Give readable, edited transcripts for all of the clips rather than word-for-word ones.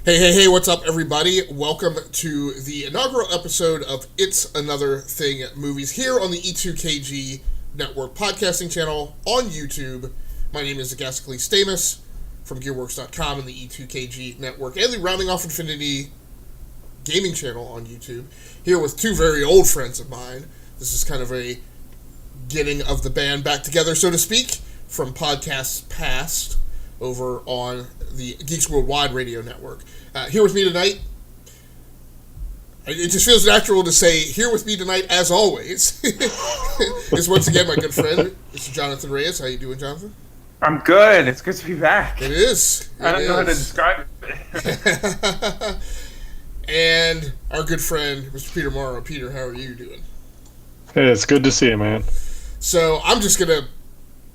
Hey, what's up, everybody? Welcome to the inaugural episode of It's Another Thing Movies here on the E2KG Network podcasting channel on YouTube. My name is Agasicles Stamas from Gearworks.com and the E2KG Network and the Rounding Off Infinity gaming channel on YouTube. Here with two very old friends of mine. This is kind of a getting of the band back together, so to speak, from podcasts past over on the Geeks Worldwide Radio Network. Here with me tonight, it just feels natural to say here with me tonight, as always, is once again my good friend, Mr. Jonathan Reyes. How you doing, Jonathan? I'm good. It's good to be back. It is. I don't know how to describe it. And our good friend, Mr. Peter Morrow. Peter, how are you doing? Hey, it's good to see you, man. So I'm just going to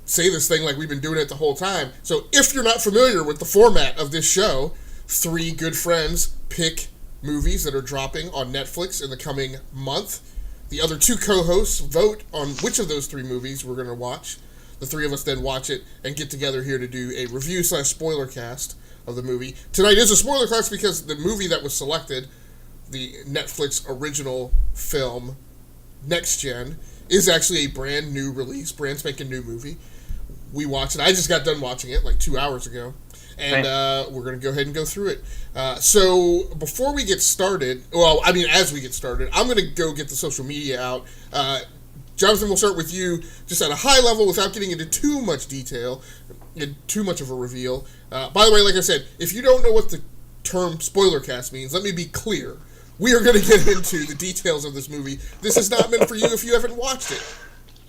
say this thing like we've been doing it the whole time. So if you're not familiar with the format of this show, three good friends pick movies that are dropping on Netflix in the coming month. The other two co-hosts vote on which of those three movies we're going to watch. The three of us then watch it and get together here to do a review / spoiler cast of the movie. Tonight is a spoiler cast because the movie that was selected, the Netflix original film, Next Gen, is actually a brand new release, brand spanking new movie. We watched it. I just got done watching it like 2 hours ago. And we're going to go ahead and go through it. So before we get started, as we get started, I'm going to go get the social media out. Jonathan, we'll start with you just at a high level without getting into too much detail and too much of a reveal. By the way, like I said, if you don't know what the term spoiler cast means, let me be clear. We are going to get into the details of this movie. This is not meant for you if you haven't watched it.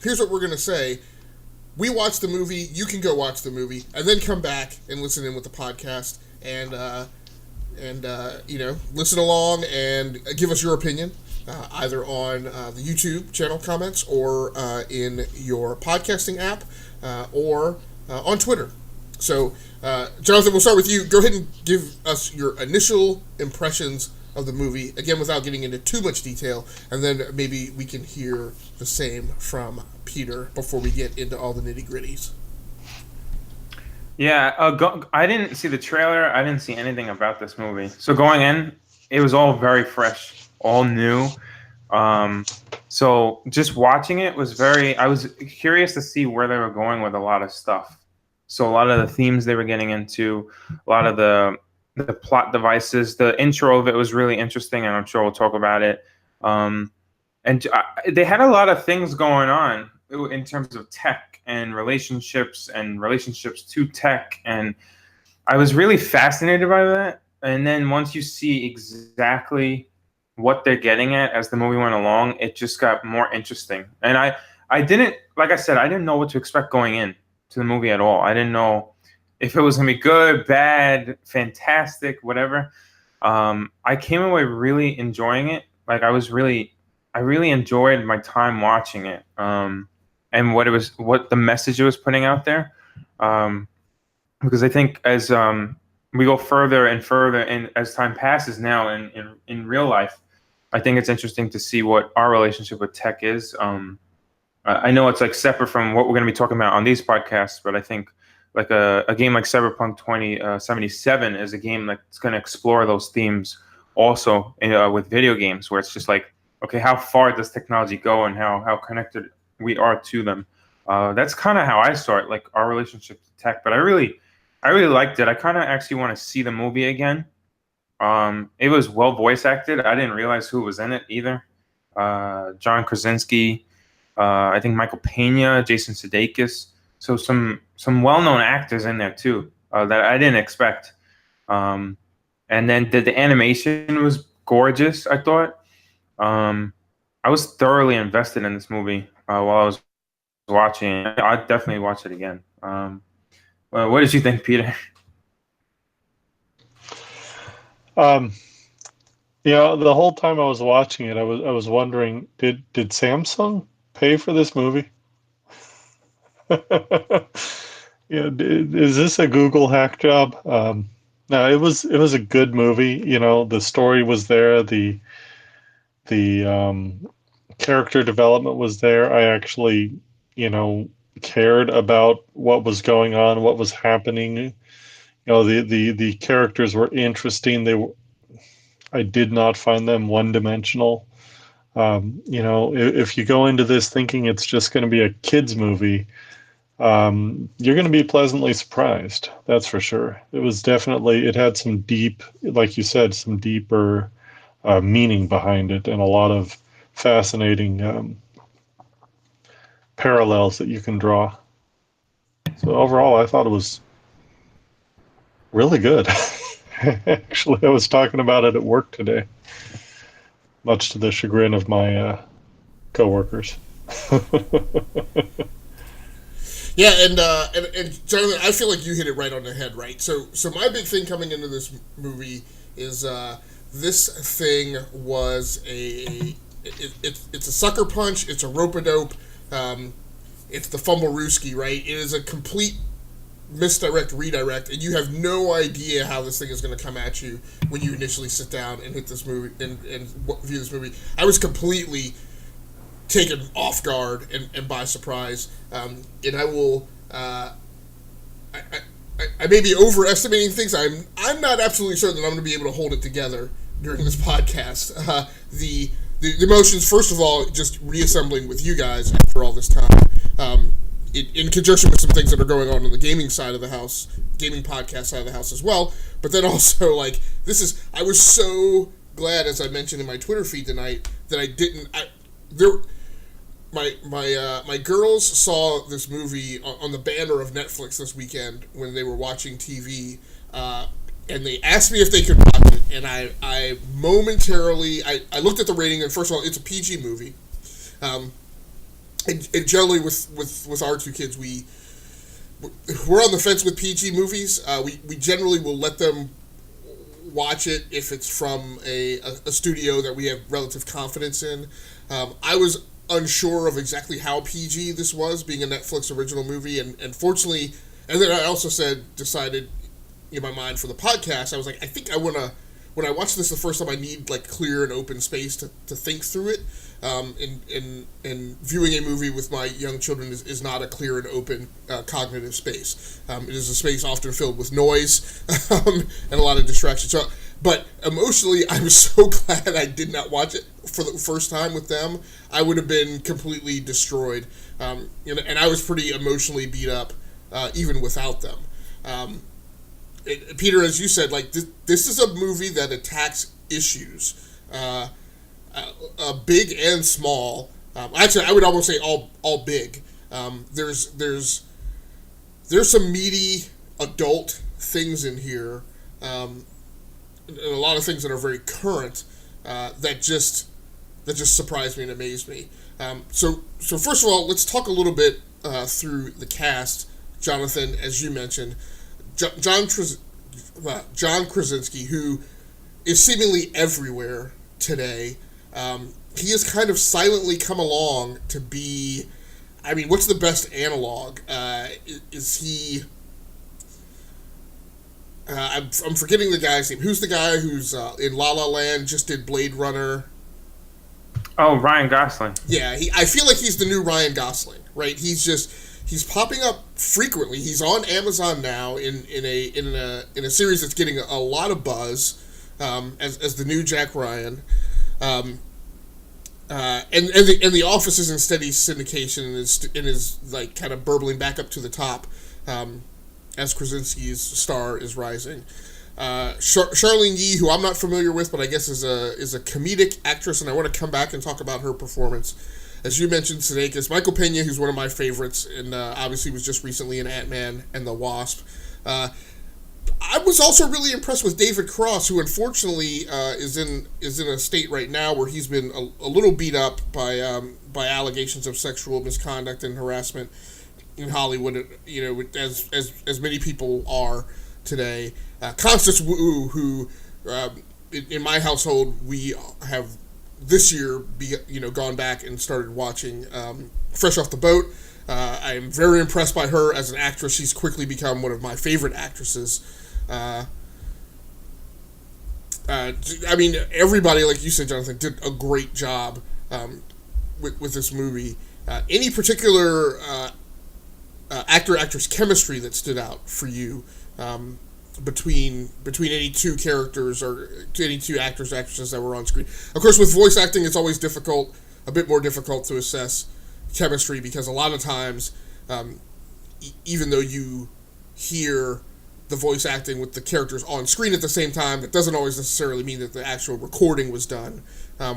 Here's what we're going to say. We watch the movie, you can go watch the movie, and then come back and listen in with the podcast and listen along and give us your opinion, either on the YouTube channel comments or in your podcasting app or on Twitter. So, Jonathan, we'll start with you. Go ahead and give us your initial impressions of the movie, again, without getting into too much detail, and then maybe we can hear the same from Peter before we get into all the nitty-gritties. Yeah, I didn't see the trailer. I didn't see anything about this movie. So going in, it was all very fresh, all new. So just watching it was I was curious to see where they were going with a lot of stuff. So a lot of the themes they were getting into, a lot of the plot devices. The intro of it was really interesting, and I'm sure we'll talk about it. They had a lot of things going on in terms of tech and relationships to tech, and I was really fascinated by that. And then once you see exactly what they're getting at as the movie went along, it just got more interesting. And I didn't, like I said, I didn't know what to expect going in to the movie at all. I didn't know if it was going to be good, bad, fantastic, whatever. I came away really enjoying it. Like I really enjoyed my time watching it. And what the message it was putting out there. Because I think as we go further and further, and as time passes now in real life, I think it's interesting to see what our relationship with tech is. I know it's like separate from what we're going to be talking about on these podcasts, but I think like a game like Cyberpunk 2077 is a game that's going to explore those themes also with video games, where it's just like, okay, how far does technology go and how connected we are to them? That's kind of how I saw it, like our relationship to tech. But I really liked it. I kind of actually want to see the movie again. It was well voice acted. I didn't realize who was in it either. John Krasinski, I think Michael Pena, Jason Sudeikis. So some well-known actors in there too that I didn't expect. And then the animation was gorgeous, I thought. I was thoroughly invested in this movie while I was watching it. I'd definitely watch it again. Well, what did you think, Peter? The whole time I was watching it, I was wondering, did Samsung pay for this movie? Is this a Google hack job? No, it was a good movie. The story was there. The character development was there. I actually, cared about what was going on, what was happening, the characters were interesting. I did not find them one-dimensional. If you go into this thinking it's just going to be a kids movie, you're going to be pleasantly surprised. That's for sure. It had some deep, like you said, some deeper meaning behind it, and a lot of fascinating parallels that you can draw. So overall, I thought it was really good. Actually, I was talking about it at work today, much to the chagrin of my coworkers. Yeah, and Jonathan, I feel like you hit it right on the head, right? So my big thing coming into this movie is this thing was it's a sucker punch, it's a rope-a-dope, it's the fumble-rooski, right? It is a complete misdirect, redirect, and you have no idea how this thing is going to come at you when you initially sit down and hit this movie and view this movie. I was completely taken off guard and by surprise, and I will. I may be overestimating things. I'm not absolutely certain that I'm going to be able to hold it together during this podcast. The emotions, first of all, just reassembling with you guys after all this time. In conjunction with some things that are going on the gaming side of the house, gaming podcast side of the house as well. But then also, I was so glad, as I mentioned in my Twitter feed tonight, that my girls saw this movie on the banner of Netflix this weekend when they were watching TV, and they asked me if they could watch it, and I momentarily, I looked at the rating, and first of all, it's a PG movie. And generally with our two kids, we're on the fence with PG movies. We generally will let them watch it if it's from a studio that we have relative confidence in. I was unsure of exactly how PG this was, being a Netflix original movie, and fortunately, and then I also decided in my mind for the podcast, I was like, I think I want to, when I watch this the first time, I need clear and open space to think through it. And viewing a movie with my young children is not a clear and open cognitive space. It is a space often filled with noise and a lot of distractions. So, but emotionally, I was so glad I did not watch it for the first time with them. I would have been completely destroyed, and I was pretty emotionally beat up even without them. Peter, as you said, this is a movie that attacks issues. Big and small. Actually, I would almost say all big. There's some meaty adult things in here, and a lot of things that are very current that just surprised me and amazed me. So first of all, let's talk a little bit through the cast. Jonathan, as you mentioned, John Krasinski, who is seemingly everywhere today. He has kind of silently come along to be, I mean, what's the best analog? Is he, I'm forgetting the guy's name. Who's the guy who's in La La Land, just did Blade Runner? Oh, Ryan Gosling. Yeah, I feel like he's the new Ryan Gosling, right? He's popping up frequently. He's on Amazon now in a series that's getting a lot of buzz as the new Jack Ryan. And the Office is in steady syndication and is kind of burbling back up to the top as Krasinski's star is rising. Charlene Yee, who I'm not familiar with, but I guess is a comedic actress, and I want to come back and talk about her performance. As you mentioned, Sudeikis, Michael Pena, who's one of my favorites, and obviously was just recently in Ant-Man and the Wasp. I was also really impressed with David Cross, who unfortunately is in a state right now where he's been a little beat up by allegations of sexual misconduct and harassment in Hollywood. As many people are today. Constance Wu, who in my household we have this year gone back and started watching Fresh Off the Boat. I am very impressed by her as an actress. She's quickly become one of my favorite actresses. I mean, everybody, like you said, Jonathan, did a great job with this movie. Any particular actor-actress chemistry that stood out for you between any two characters or any two actors or actresses that were on screen. Of course, with voice acting, it's always a bit more difficult to assess chemistry because a lot of times, even though you hear the voice acting with the characters on screen at the same time, that doesn't always necessarily mean that the actual recording was done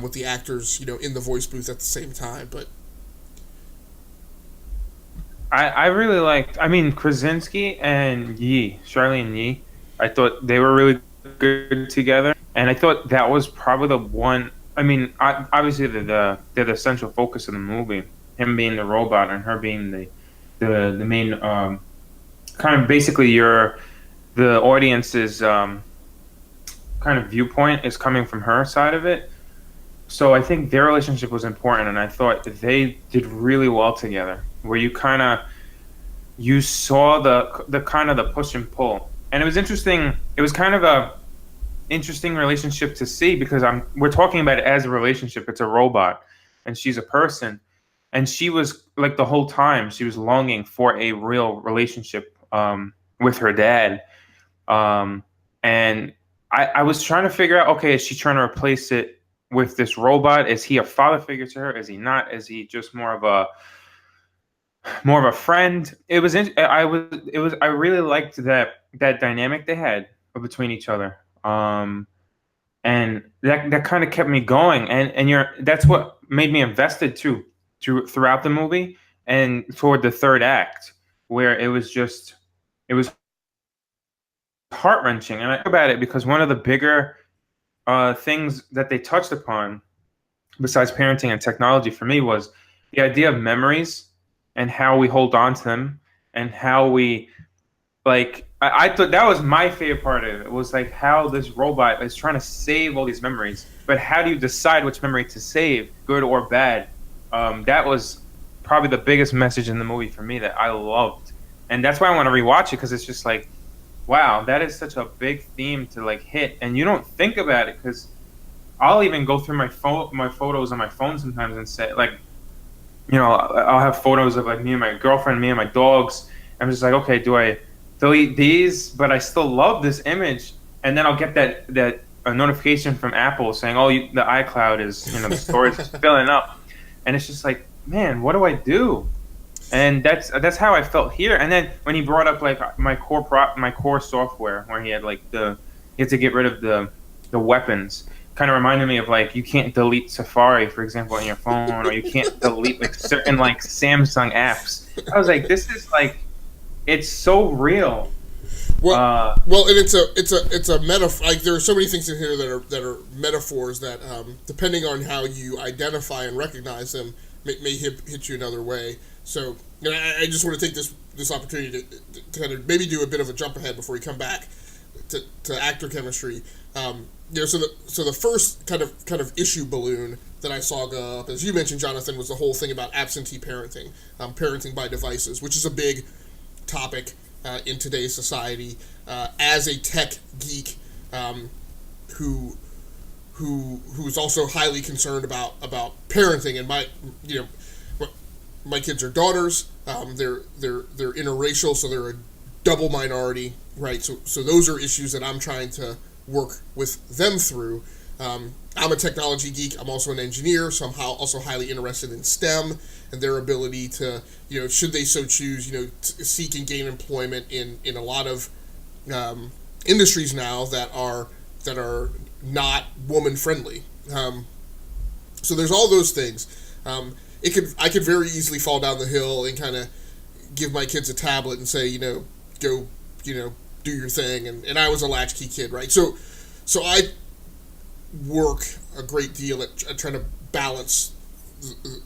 with the actors, in the voice booth at the same time. But I really liked, Krasinski and Charlene Yi. I thought they were really good together, and I thought that was probably the one. Obviously they're the central focus of the movie. Him being the robot and her being the main kind of basically the audience's kind of viewpoint is coming from her side of it. So I think their relationship was important, and I thought they did really well together. Where you saw the kind of the push and pull, and it was interesting. It was kind of a interesting relationship to see because we're talking about it as a relationship. It's a robot, and she's a person, and she was like the whole time she was longing for a real relationship with her dad, and I was trying to figure out, okay, is she trying to replace it with this robot? Is he a father figure to her? Is he not? Is he just more of a friend? I really liked that dynamic they had between each other. And that kind of kept me going. And that's what made me invested too throughout the movie and toward the third act, where it was heart-wrenching. And I think about it because one of the bigger things that they touched upon besides parenting and technology for me was the idea of memories and how we hold on to them and how we I thought that was my favorite part of it, was like how this robot is trying to save all these memories, but how do you decide which memory to save, good or bad? That was probably the biggest message in the movie for me that I loved, and that's why I want to rewatch it, because it's just like, wow, that is such a big theme to hit, and you don't think about it, because I'll even go through my photos on my phone sometimes and say, I'll have photos of me and my girlfriend, me and my dogs. I'm just like, okay, do I delete these? But I still love this image, and then I'll get that a notification from Apple saying, oh, the iCloud is, the storage is filling up, and it's just like, man, what do I do? And that's how I felt here. And then when he brought up my core software, where he had he had to get rid of the weapons, kind of reminded me of you can't delete Safari, for example, on your phone, or you can't delete certain Samsung apps. I was like, this is it's so real. Well, and it's a metaphor. There are so many things in here that are metaphors that, depending on how you identify and recognize them, may hit you another way. So, I just want to take this opportunity to kind of maybe do a bit of a jump ahead before we come back to actor chemistry. So the first kind of issue balloon that I saw go up, as you mentioned, Jonathan, was the whole thing about absentee parenting, parenting by devices, which is a big topic in today's society. As a tech geek, who is also highly concerned about parenting, and my kids are daughters. They're interracial, so they're a double minority, right? So those are issues that I'm trying to work with them through. I'm a technology geek. I'm also an engineer, so I'm also highly interested in STEM and their ability to, should they so choose, seek and gain employment in a lot of industries now that are not woman friendly. So there's all those things. I could very easily fall down the hill and kind of give my kids a tablet and say, go, do your thing. And I was a latchkey kid, right? So I work a great deal at trying to balance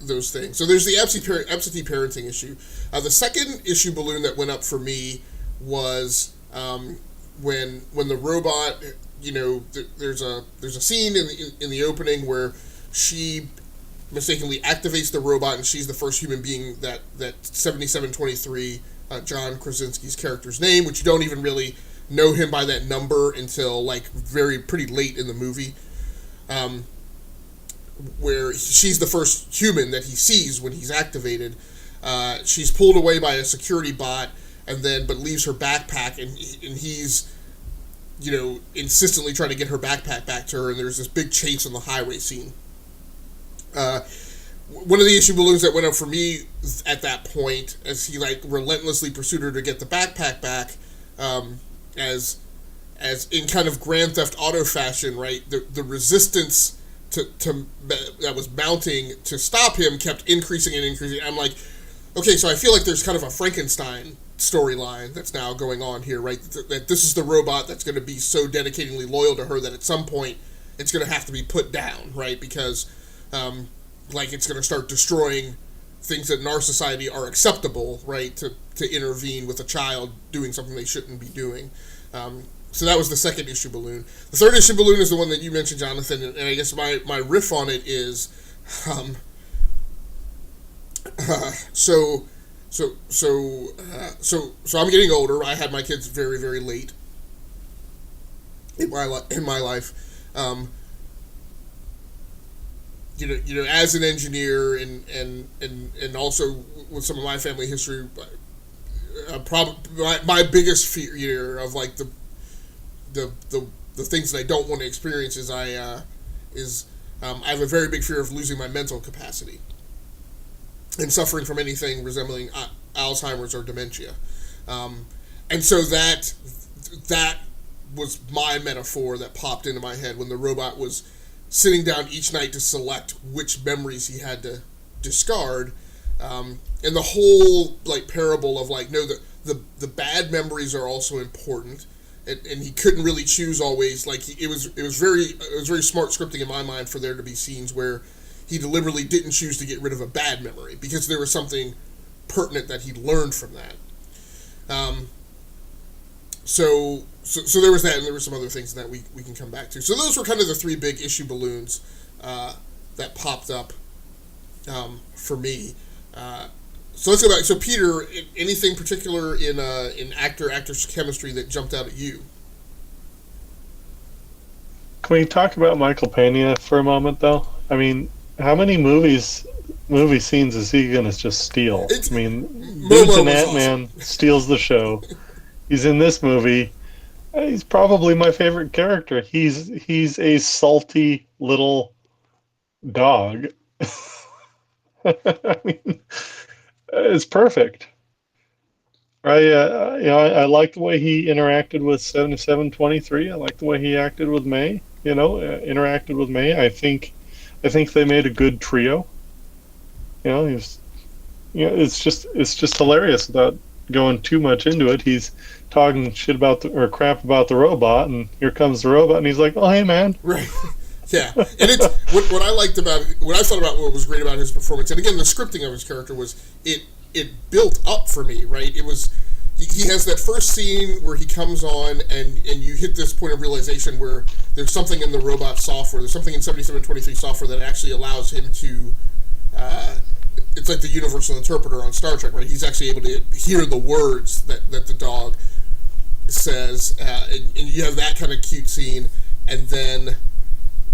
those things. So there's the absentee parenting issue. The second issue balloon that went up for me was when the robot, there's a scene in the opening where she mistakenly activates the robot, and she's the first human being that 7723, John Krasinski's character's name, which you don't even really know him by that number until pretty late in the movie, where she's the first human that he sees when he's activated. She's pulled away by a security bot, but leaves her backpack, and he's insistently trying to get her backpack back to her, and there's this big chase on the highway scene. One of the issue balloons that went up for me at that point, as he relentlessly pursued her to get the backpack back, as in kind of Grand Theft Auto fashion, right? The resistance to that was mounting to stop him kept increasing and increasing. I'm like, okay, so I feel like there's kind of a Frankenstein storyline that's now going on here, right? That this is the robot that's going to be so dedicatingly loyal to her that at some point it's going to have to be put down, right? Because it's going to start destroying things that in our society are acceptable, right? To intervene with a child doing something they shouldn't be doing. So that was the second issue balloon. The third issue balloon is the one that you mentioned, Jonathan, and I guess my riff on it is, so I'm getting older. I had my kids very, very late in my life. As an engineer and also with some of my family history, my biggest fear of the things that I don't want to experience is I have a very big fear of losing my mental capacity and suffering from anything resembling Alzheimer's or dementia. And so that was my metaphor that popped into my head when the robot was sitting down each night to select which memories he had to discard. And the whole parable of no, the bad memories are also important. And he couldn't really choose always. It was very smart scripting in my mind for there to be scenes where he deliberately didn't choose to get rid of a bad memory because there was something pertinent that he learned from that. So there was that, and there were some other things that we can come back to. So those were kind of the three big issue balloons that popped up for me. So let's go back. So Peter, anything particular in actor-actress chemistry that jumped out at you? Can we talk about Michael Pena for a moment, though? I mean, how many movie scenes is he going to just steal? Dude's an Ant-Man, awesome. Steals the show. He's in this movie. He's probably my favorite character. He's a salty little dog. I mean, it's perfect. I like the way he interacted with 7723. I like the way he acted with May. Interacted with May. I think they made a good trio. It's just hilarious without going too much into it. He's talking shit about crap about the robot, and here comes the robot, and he's like, "Oh, hey, man." Right. Yeah, and it's what I liked about it, what I thought about what was great about his performance, and again, the scripting of his character was it built up for me, right? It was he has that first scene where he comes on, and you hit this point of realization where there's something in the robot software, there's something in 7723 software that actually allows him to. It's like the universal interpreter on Star Trek, right? He's actually able to hear the words that the dog says, and you have that kind of cute scene, and then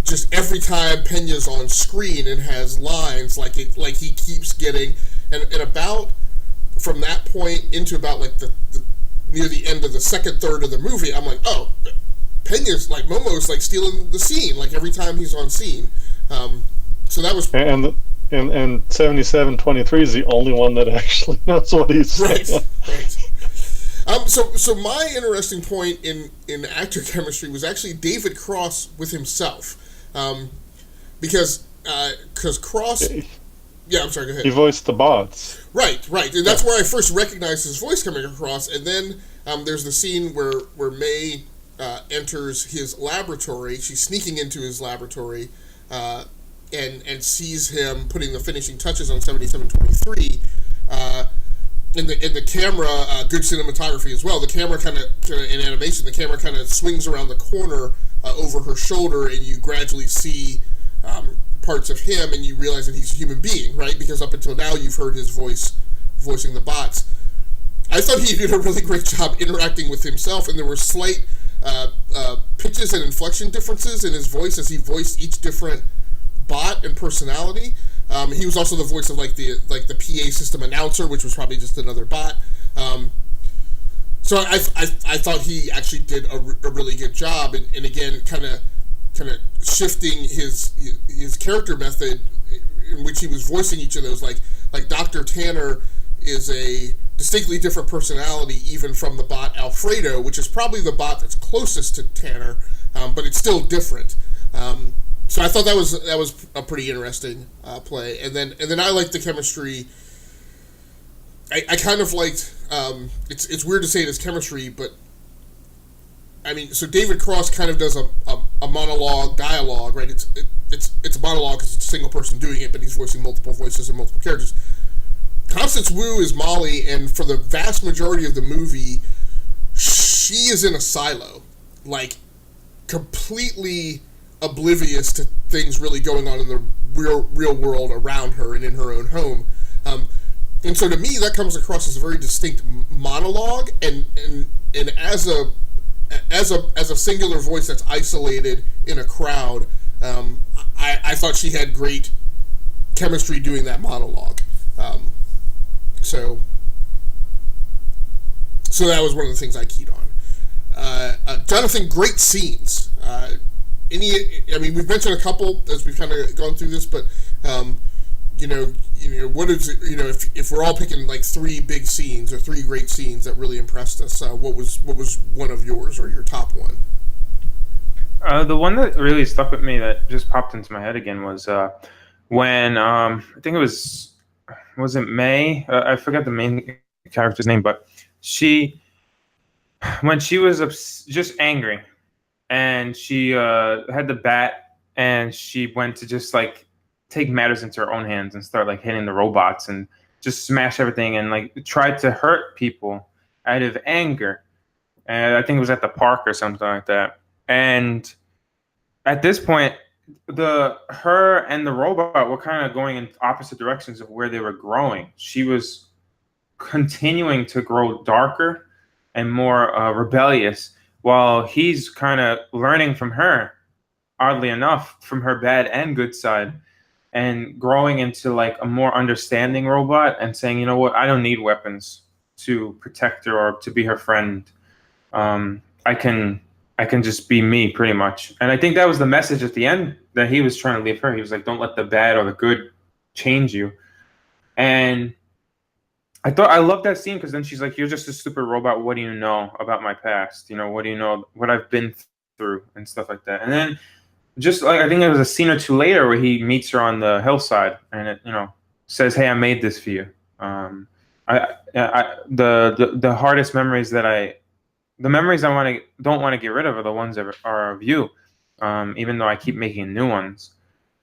just every time Pena's on screen and has lines, like he keeps getting, and about from that point into about the near the end of the second third of the movie, I'm like, oh, Pena's Momo's stealing the scene, every time he's on scene. So that was and 7723 is the only one that actually knows what he's saying. Right. So my interesting point in actor chemistry was actually David Cross with himself, because Cross. Yeah, I'm sorry. Go ahead. He voiced the bots. Right, and that's where I first recognized his voice coming across. And then there's the scene where May enters his laboratory. She's sneaking into his laboratory, and sees him putting the finishing touches on 7723. In the camera, good cinematography as well. The camera kind of in animation, the camera kind of swings around the corner over her shoulder, and you gradually see parts of him, and you realize that he's a human being, right? Because up until now, you've heard his voice voicing the bots. I thought he did a really great job interacting with himself, and there were slight pitches and inflection differences in his voice as he voiced each different bot and personality. He was also the voice of the PA system announcer, which was probably just another bot. So So I thought he actually did a really good job, and again, kind of shifting his character method in which he was voicing each of those. Like Dr. Tanner is a distinctly different personality even from the bot Alfredo, which is probably the bot that's closest to Tanner, but it's still different. So I thought that was a pretty interesting play, and then I liked the chemistry. I kind of liked. It's weird to say it as chemistry, but I mean, so David Cross kind of does a monologue dialogue, right? It's a monologue because it's a single person doing it, but he's voicing multiple voices and multiple characters. Constance Wu is Molly, and for the vast majority of the movie, she is in a silo, like completely oblivious to things really going on in the real world around her and in her own home. And so to me, that comes across as a very distinct monologue, and as a singular voice that's isolated in a crowd, I thought she had great chemistry doing that monologue. So that was one of the things I keyed on. Jonathan, great scenes. We've mentioned a couple as we've kind of gone through this, but what is it, if we're all picking like three big scenes or three great scenes that really impressed us, what was one of yours or your top one? The one that really stuck with me that just popped into my head again was when I think it was it May? I forgot the main character's name, but when she was just angry, and she had the bat, and she went to just like take matters into her own hands and start like hitting the robots and just smash everything and like tried to hurt people out of anger. And I think it was at the park or something like that. And at this point, her and the robot were kind of going in opposite directions of where they were growing. She was continuing to grow darker and more rebellious, while he's kind of learning from her, oddly enough, from her bad and good side, and growing into like a more understanding robot and saying, you know what, I don't need weapons to protect her or to be her friend. I can just be me, pretty much. And I think that was the message at the end that he was trying to leave her. He was like, don't let the bad or the good change you. And I love that scene, because then she's like, you're just a stupid robot. What do you know about my past? What do you know, what I've been through and stuff like that. And then just like, I think there was a scene or two later where he meets her on the hillside and it, says, hey, I made this for you. The hardest memories the memories I don't want to get rid of are the ones that are of you, even though I keep making new ones.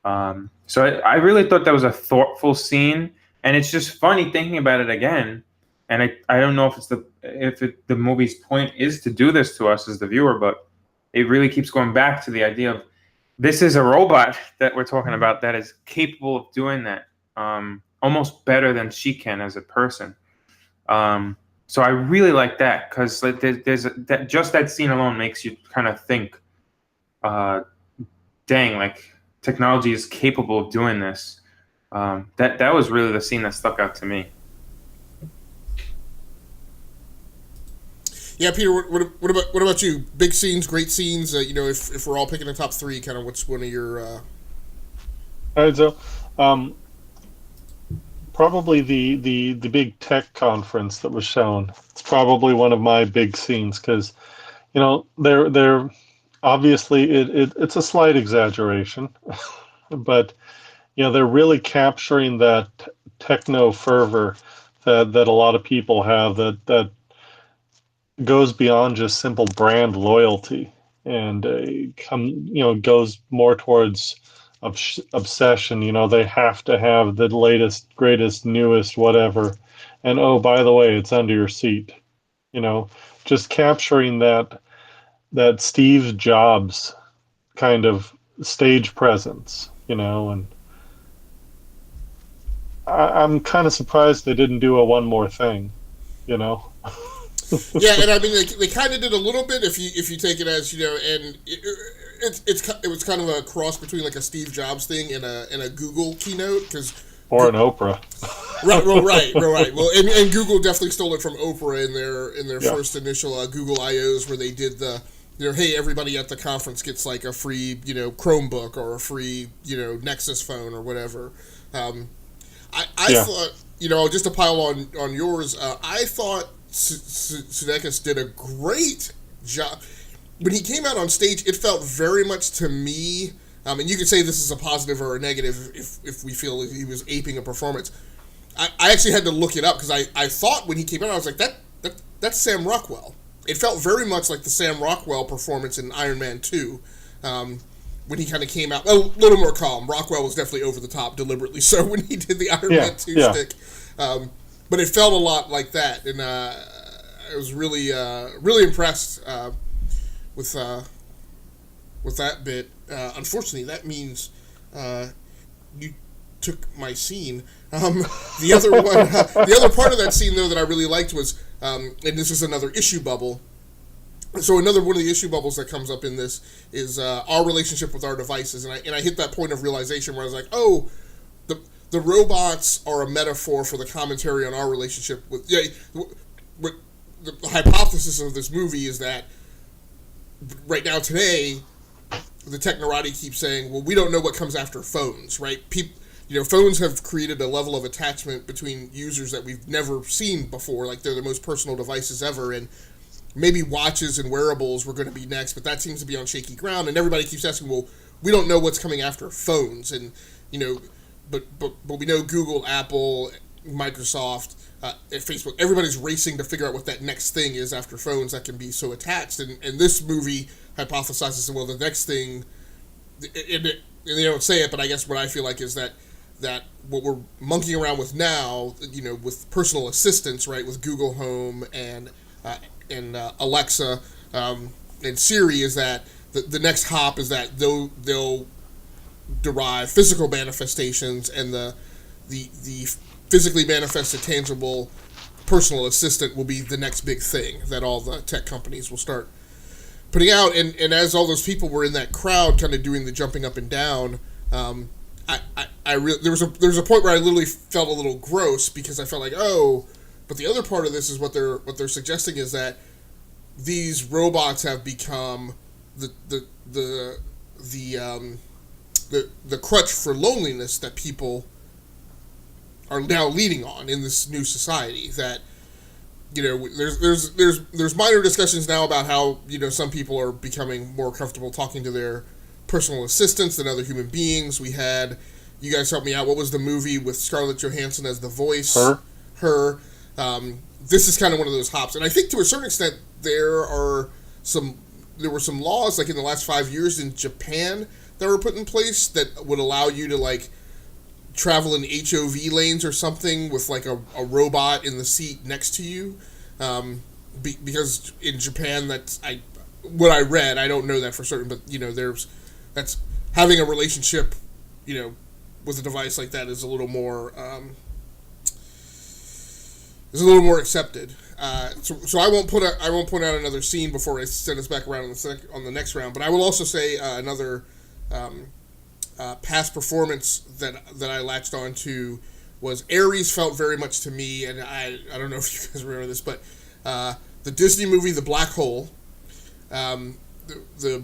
So I really thought that was a thoughtful scene, and it's just funny thinking about it again. And I don't know if the movie's point is to do this to us as the viewer, but it really keeps going back to the idea of this is a robot that we're talking about that is capable of doing that, almost better than she can as a person. So I really like that, because just that scene alone makes you kind of think, dang, like technology is capable of doing this. That was really the scene that stuck out to me. Yeah, Peter. What about you? Big scenes, great scenes. If we're all picking the top three, kind of what's one of your? All right, so probably the big tech conference that was shown. It's probably one of my big scenes, because they're obviously it's a slight exaggeration, but they're really capturing that techno fervor that a lot of people have that goes beyond just simple brand loyalty, and goes more towards obsession. They have to have the latest, greatest, newest, whatever. And oh, by the way, it's under your seat. Just capturing that Steve Jobs kind of stage presence. And I'm kind of surprised they didn't do a one more thing. Yeah, and I mean they kind of did a little bit if you take it as and it was kind of a cross between like a Steve Jobs thing and a Google keynote, because Or an Oprah. Right. Well, and Google definitely stole it from Oprah in their first initial Google I/Os, where they did the, hey, everybody at the conference gets like a free, Chromebook or a free, Nexus phone or whatever. I thought, just to pile on yours, I thought Sudeikis did a great job. When he came out on stage, it felt very much to me, and you could say this is a positive or a negative if we feel he was aping a performance. I actually had to look it up because I thought when he came out, I was like, that's Sam Rockwell. It felt very much like the Sam Rockwell performance in Iron Man 2, when he kind of came out a little more calm. Rockwell was definitely over the top, deliberately so, when he did the Iron Man 2 stick. But it felt a lot like that, and I was really impressed with that bit. Unfortunately, that means you took my scene. The other one, the other part of that scene though that I really liked was, and this is another issue bubble. So another one of the issue bubbles that comes up in this is our relationship with our devices, and I hit that point of realization where I was like, oh, the robots are a metaphor for the commentary on our relationship with. The hypothesis of this movie is that right now today, the technorati keeps saying, well, we don't know what comes after phones, right? Phones have created a level of attachment between users that we've never seen before. Like, they're the most personal devices ever, and maybe watches and wearables were going to be next, but that seems to be on shaky ground, and everybody keeps asking, well, we don't know what's coming after phones, and, but we know Google, Apple, Microsoft, Facebook, everybody's racing to figure out what that next thing is after phones that can be so attached, and this movie hypothesizes, well, the next thing, and they don't say it, but I guess what I feel like is that what we're monkeying around with now, with personal assistants, right, with Google Home and Alexa and Siri, is that the next hop is that they'll derive physical manifestations, and the physically manifested, tangible personal assistant will be the next big thing that all the tech companies will start putting out. And as all those people were in that crowd kind of doing the jumping up and down, there was a point where I literally felt a little gross, because I felt like, oh, but the other part of this is what they're suggesting is that these robots have become the crutch for loneliness that people are now leaning on in this new society. That, there's minor discussions now about how, some people are becoming more comfortable talking to their personal assistants than other human beings. We had, you guys help me out, what was the movie with Scarlett Johansson as the voice? Her. This is kind of one of those hops, and I think to a certain extent there were some laws, like in the last 5 years in Japan, that were put in place that would allow you to, like, travel in HOV lanes or something with, like, a robot in the seat next to you, because in Japan, what I read, I don't know that for certain, but that's having a relationship, with a device like that is a little more accepted. So I won't put out another scene before I send us back around on the next round. But I will also say another past performance that I latched onto was Ares. Felt very much to me, and I don't know if you guys remember this, but the Disney movie The Black Hole, the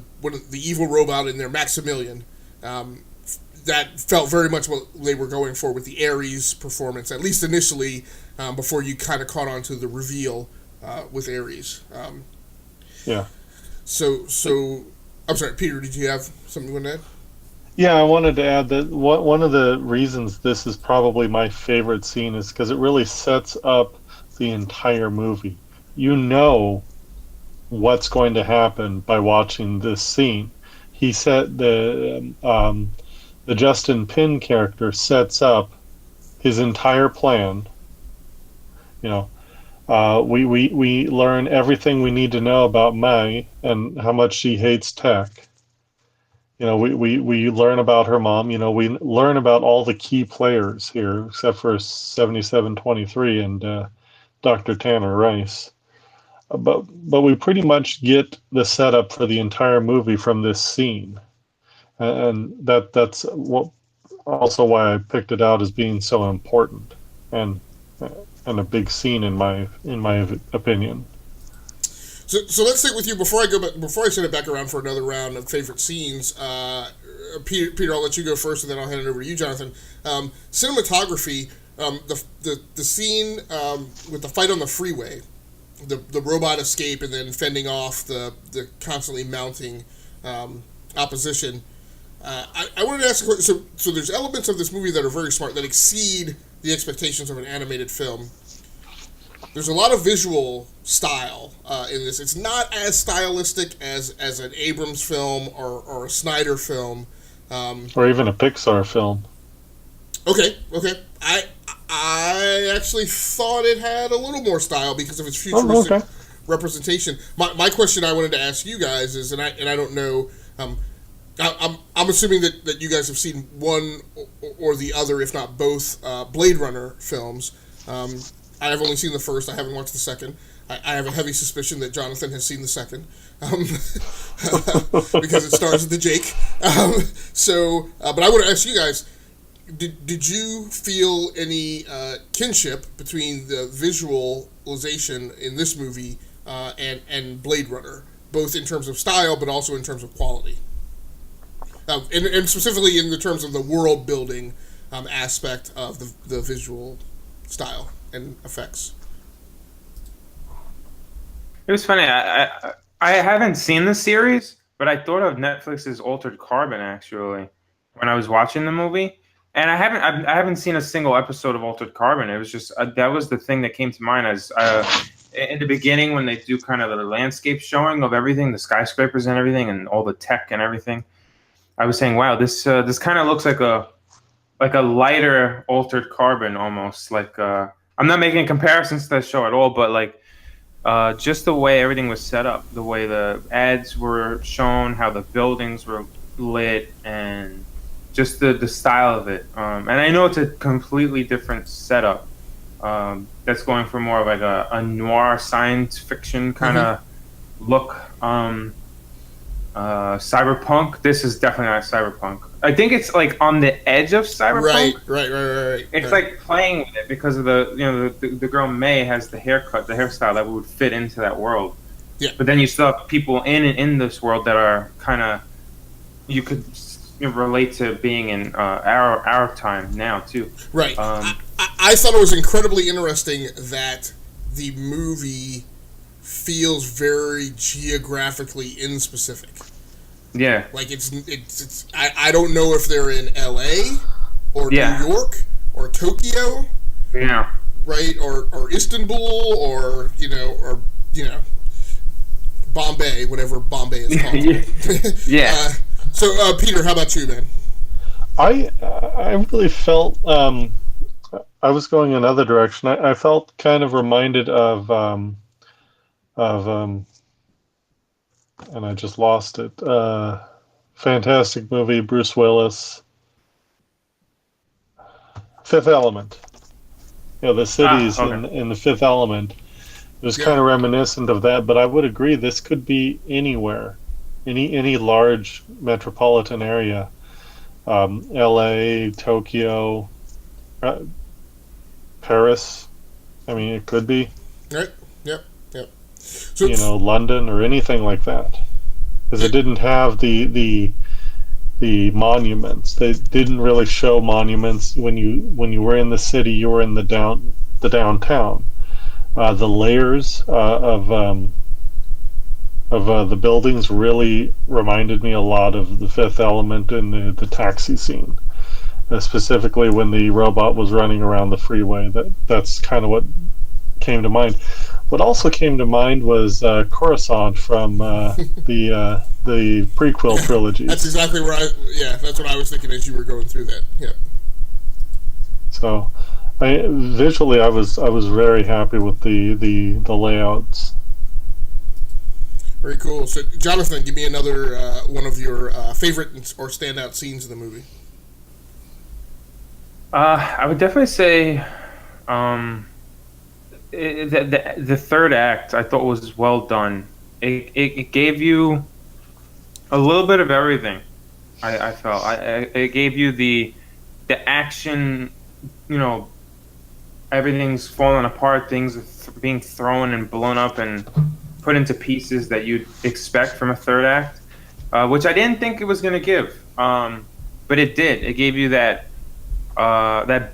evil robot in there, Maximilian, that felt very much what they were going for with the Ares performance, at least initially, before you kind of caught on to the reveal with Ares. So I'm sorry, Peter, did you have something you want to add? Yeah, I wanted to add that one of the reasons this is probably my favorite scene is because it really sets up the entire movie. You know what's going to happen by watching this scene. He said the Justin Pin character sets up his entire plan. We learn everything we need to know about Mai and how much she hates tech. We learn about her mom. We learn about all the key players here, except for 7723 and Dr. Tanner Rice. But we pretty much get the setup for the entire movie from this scene, and that's what also why I picked it out as being so important and a big scene in my opinion. So let's stick with you before I send it back around for another round of favorite scenes. Peter, I'll let you go first, and then I'll hand it over to you, Jonathan. Cinematography, the scene with the fight on the freeway, the robot escape, and then fending off the constantly mounting opposition. I wanted to ask a question. So there's elements of this movie that are very smart, that exceed the expectations of an animated film. There's a lot of visual style in this. It's not as stylistic as an Abrams film or a Snyder film. Or even a Pixar film. Okay. I actually thought it had a little more style because of its futuristic representation. My question I wanted to ask you guys is, and I don't know, I'm assuming that you guys have seen one or the other, if not both, Blade Runner films. I have only seen the first. I haven't watched the second. I have a heavy suspicion that Jonathan has seen the second, because it stars the Jake. But I want to ask you guys: Did you feel any kinship between the visualization in this movie and Blade Runner, both in terms of style, but also in terms of quality, and specifically in the terms of the world building aspect of the visual style and effects? It was funny. I haven't seen the series, but I thought of Netflix's Altered Carbon actually when I was watching the movie, and I haven't seen a single episode of Altered Carbon. It was just that was the thing that came to mind as in the beginning when they do kind of the landscape showing of everything, the skyscrapers and everything, and all the tech and everything. I was saying, wow, this kind of looks like a lighter Altered Carbon almost. Like I'm not making comparisons to that show at all, but like. Just the way everything was set up, the way the ads were shown, how the buildings were lit, and just the style of it. And I know it's a completely different setup. That's going for more of like a noir science fiction kind of look. Cyberpunk. This is definitely not cyberpunk. I think it's like on the edge of cyberpunk. Right. It's like playing with it because of the girl May has the haircut, the hairstyle that would fit into that world. Yeah. But then you still have people in this world that are kind of you could relate to being in our time now too. Right. I thought it was incredibly interesting that the movie feels very geographically inspecific. Yeah. Like it's I don't know if they're in LA or New York or Tokyo. Yeah. Right? Or Istanbul or Bombay, whatever Bombay is called. Yeah. So Peter, how about you, man? I really felt I was going another direction. I felt kind of reminded of and I just lost it. Fantastic movie, Bruce Willis, Fifth Element. The cities in the Fifth Element. It was kind of reminiscent of that, but I would agree this could be anywhere, any large metropolitan area, L.A., Tokyo, Paris. I mean, it could be. Right. Yep. So, London or anything like that, because it didn't have the monuments. They didn't really show monuments when you were in the city. You were in the downtown. The layers of the buildings really reminded me a lot of the Fifth Element in the taxi scene, specifically when the robot was running around the freeway. That's kind of what came to mind. What also came to mind was Coruscant from the prequel trilogy. That's exactly where that's what I was thinking as you were going through that. Yeah. So, visually, I was very happy with the layouts. Very cool. So, Jonathan, give me another one of your favorite or standout scenes in the movie. I would definitely say. The third act I thought was well done. It gave you a little bit of everything. I felt it gave you the the action, everything's falling apart, things are being thrown and blown up and put into pieces that you'd expect from a third act, which I didn't think it was going to give. But it did. It gave you that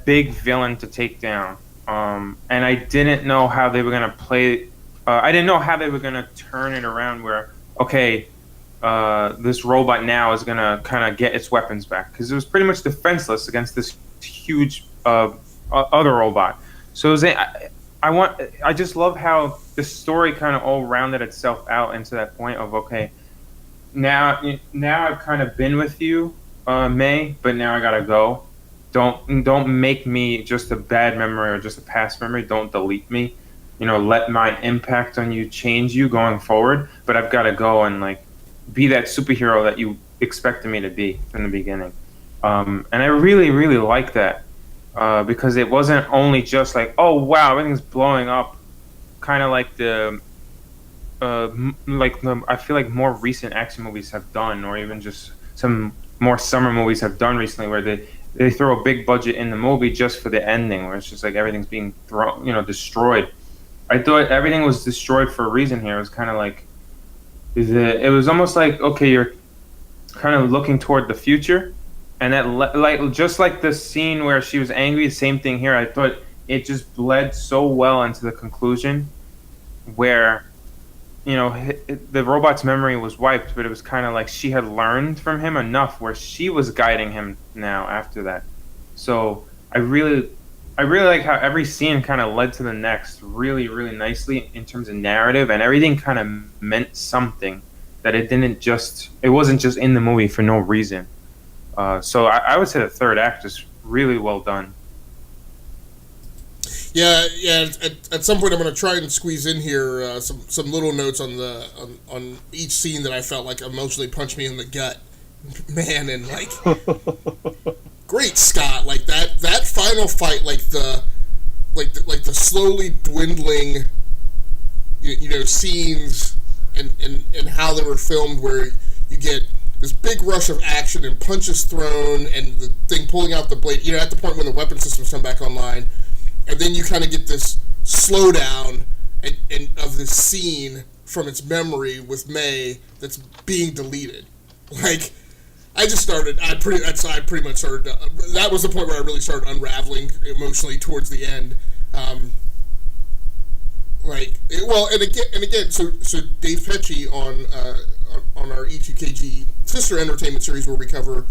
big villain to take down. And I didn't know how they were going to play. I didn't know how they were going to turn it around where, okay, this robot now is going to kind of get its weapons back. Because it was pretty much defenseless against this huge other robot. So it was I just love how the story kind of all rounded itself out into that point of, okay, now I've kind of been with you, May, but now I gotta go. Don't make me just a bad memory or just a past memory. Don't delete me. Let my impact on you change you going forward. But I've got to go and like be that superhero that you expected me to be from the beginning. And I really, really like that because it wasn't only just like, oh wow, everything's blowing up, kind of like I feel like more recent action movies have done, or even just some more summer movies have done recently, where they throw a big budget in the movie just for the ending, where it's just like everything's being thrown, destroyed. I thought everything was destroyed for a reason here. It was kind of like, it was almost like, okay, you're kind of looking toward the future, and that just like the scene where she was angry, the same thing here. I thought it just bled so well into the conclusion, where the robot's memory was wiped, but it was kind of like she had learned from him enough where she was guiding him now after that. So I really like how every scene kind of led to the next really, really nicely in terms of narrative, and everything kind of meant something, that it wasn't just in the movie for no reason. So I would say the third act is really well done. Yeah. At some point, I'm going to try and squeeze in here some little notes on each scene that I felt like emotionally punched me in the gut, man. And like, great Scott, like that final fight, like the slowly dwindling, scenes and how they were filmed, where you get this big rush of action and punches thrown and the thing pulling out the blade. At the point when the weapon systems come back online. And then you kind of get this slowdown and of this scene from its memory with May that's being deleted. Like, I pretty much started. That was the point where I really started unraveling emotionally towards the end. So Dave Pecci on our E2KG sister entertainment series, where we cover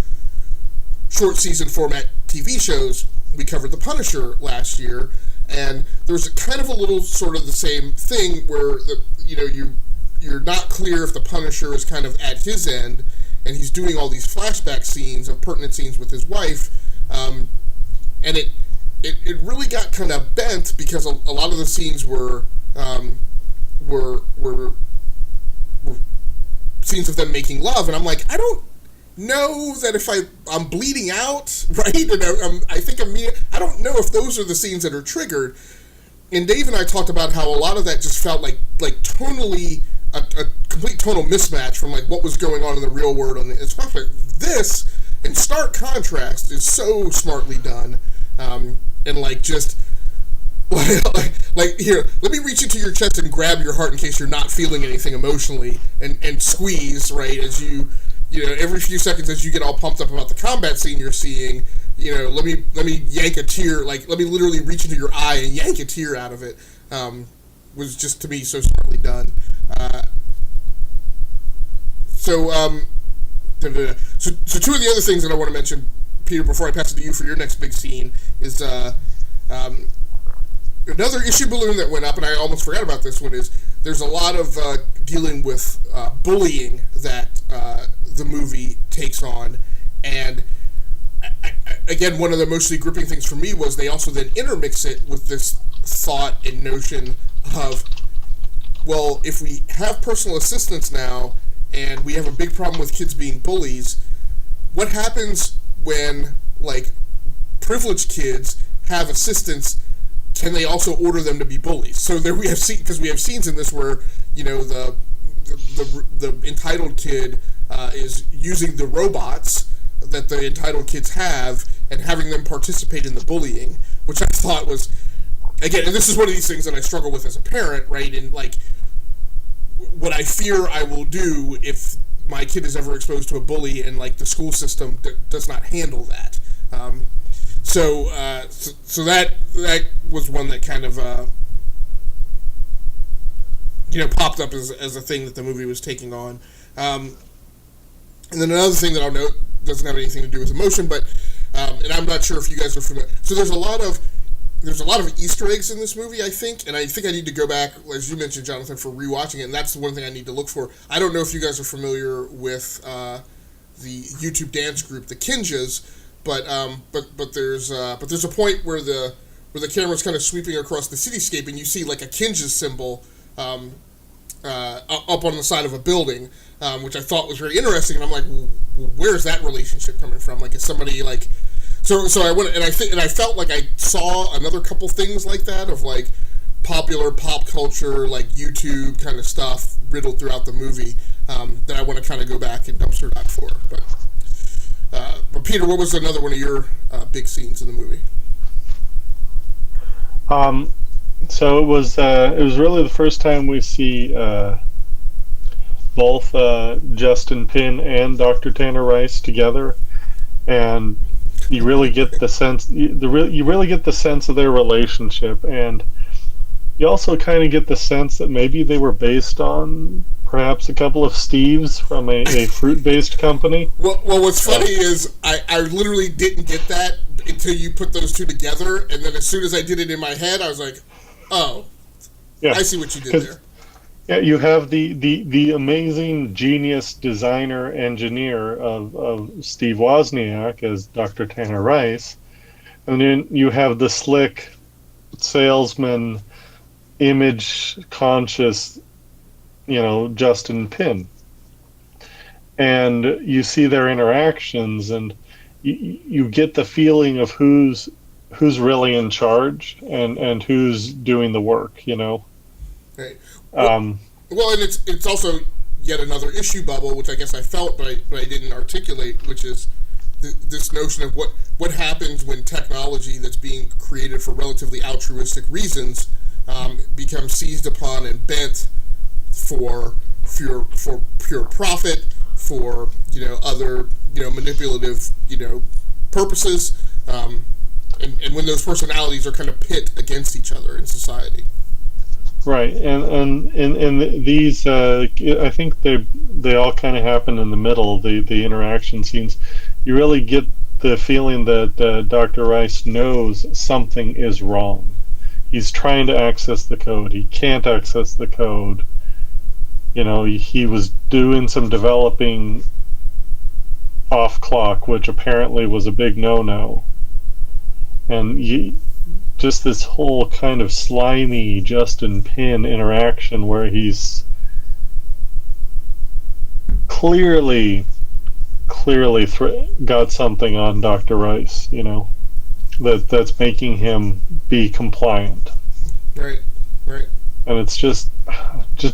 short season format TV shows, we covered The Punisher last year, and there's kind of a little sort of the same thing where you're not clear if the Punisher is kind of at his end, and he's doing all these flashback scenes of pertinent scenes with his wife, and it really got kind of bent because a lot of the scenes were scenes of them making love, and I'm like, I don't know that if I'm bleeding out, right, and I don't know if those are the scenes that are triggered. And Dave and I talked about how a lot of that just felt like tonally a complete tonal mismatch from like what was going on in the real world, and especially this, in stark contrast, is so smartly done, and like just like here, let me reach into your chest and grab your heart in case you're not feeling anything emotionally, and squeeze, right, as you every few seconds as you get all pumped up about the combat scene you're seeing, let me yank a tear, like let me literally reach into your eye and yank a tear out of it, was just to me so smartly done. So two of the other things that I want to mention, Peter, before I pass it to you for your next big scene, is another issue balloon that went up, and I almost forgot about this one, is there's a lot of dealing with bullying that the movie takes on, and again, one of the mostly gripping things for me was they also then intermix it with this thought and notion of, well, if we have personal assistants now, and we have a big problem with kids being bullies, what happens when, like, privileged kids have assistants? Can they also order them to be bullies? So there we have because we have scenes in this where the entitled kid is using the robots that the entitled kids have, and having them participate in the bullying, which I thought was, again, and this is one of these things that I struggle with as a parent, right? And like, what I fear I will do if my kid is ever exposed to a bully and like the school system does not handle that. So that was one that kind of popped up as a thing that the movie was taking on. And then another thing that I'll note doesn't have anything to do with emotion, but and I'm not sure if you guys are familiar. So there's a lot of Easter eggs in this movie, I think, and I think I need to go back, as you mentioned, Jonathan, for rewatching it, and that's the one thing I need to look for. I don't know if you guys are familiar with the YouTube dance group, the Kinjas, but there's a point where the camera's kind of sweeping across the cityscape, and you see like a Kinja symbol up on the side of a building, which I thought was very interesting, and I'm like, well, where's that relationship coming from? Like, is somebody like... So I went, and I felt like I saw another couple things like that, of like popular pop culture, like YouTube kind of stuff riddled throughout the movie, that I want to kind of go back and dumpster dive for. But Peter, what was another one of your big scenes in the movie? So it was really the first time we see both Justin Pin and Dr. Tanner Rice together, and you really get the sense of their relationship, and you also kind of get the sense that maybe they were based on perhaps a couple of Steves from a fruit-based company. Well, what's funny is I literally didn't get that until you put those two together, and then as soon as I did it in my head, I was like, oh, yeah, I see what you did there. Yeah, you have the amazing genius designer engineer of Steve Wozniak as Dr. Tanner Rice, and then you have the slick salesman, image conscious, Justin Pin, and you see their interactions, and you get the feeling of who's really in charge and who's doing the work, Right. Well, and it's also yet another issue bubble, which I guess I felt, but I didn't articulate, which is this notion of what happens when technology that's being created for relatively altruistic reasons becomes seized upon and bent for pure profit, for other manipulative purposes, and when those personalities are kind of pit against each other in society. Right, and these, I think they all kind of happen in the middle. The interaction scenes, you really get the feeling that Dr. Rice knows something is wrong. He's trying to access the code. He can't access the code. He was doing some developing off clock, which apparently was a big no-no. And just this whole kind of slimy Justin Pin interaction where he's clearly got something on Dr. Rice, that's making him be compliant. Right. And it's just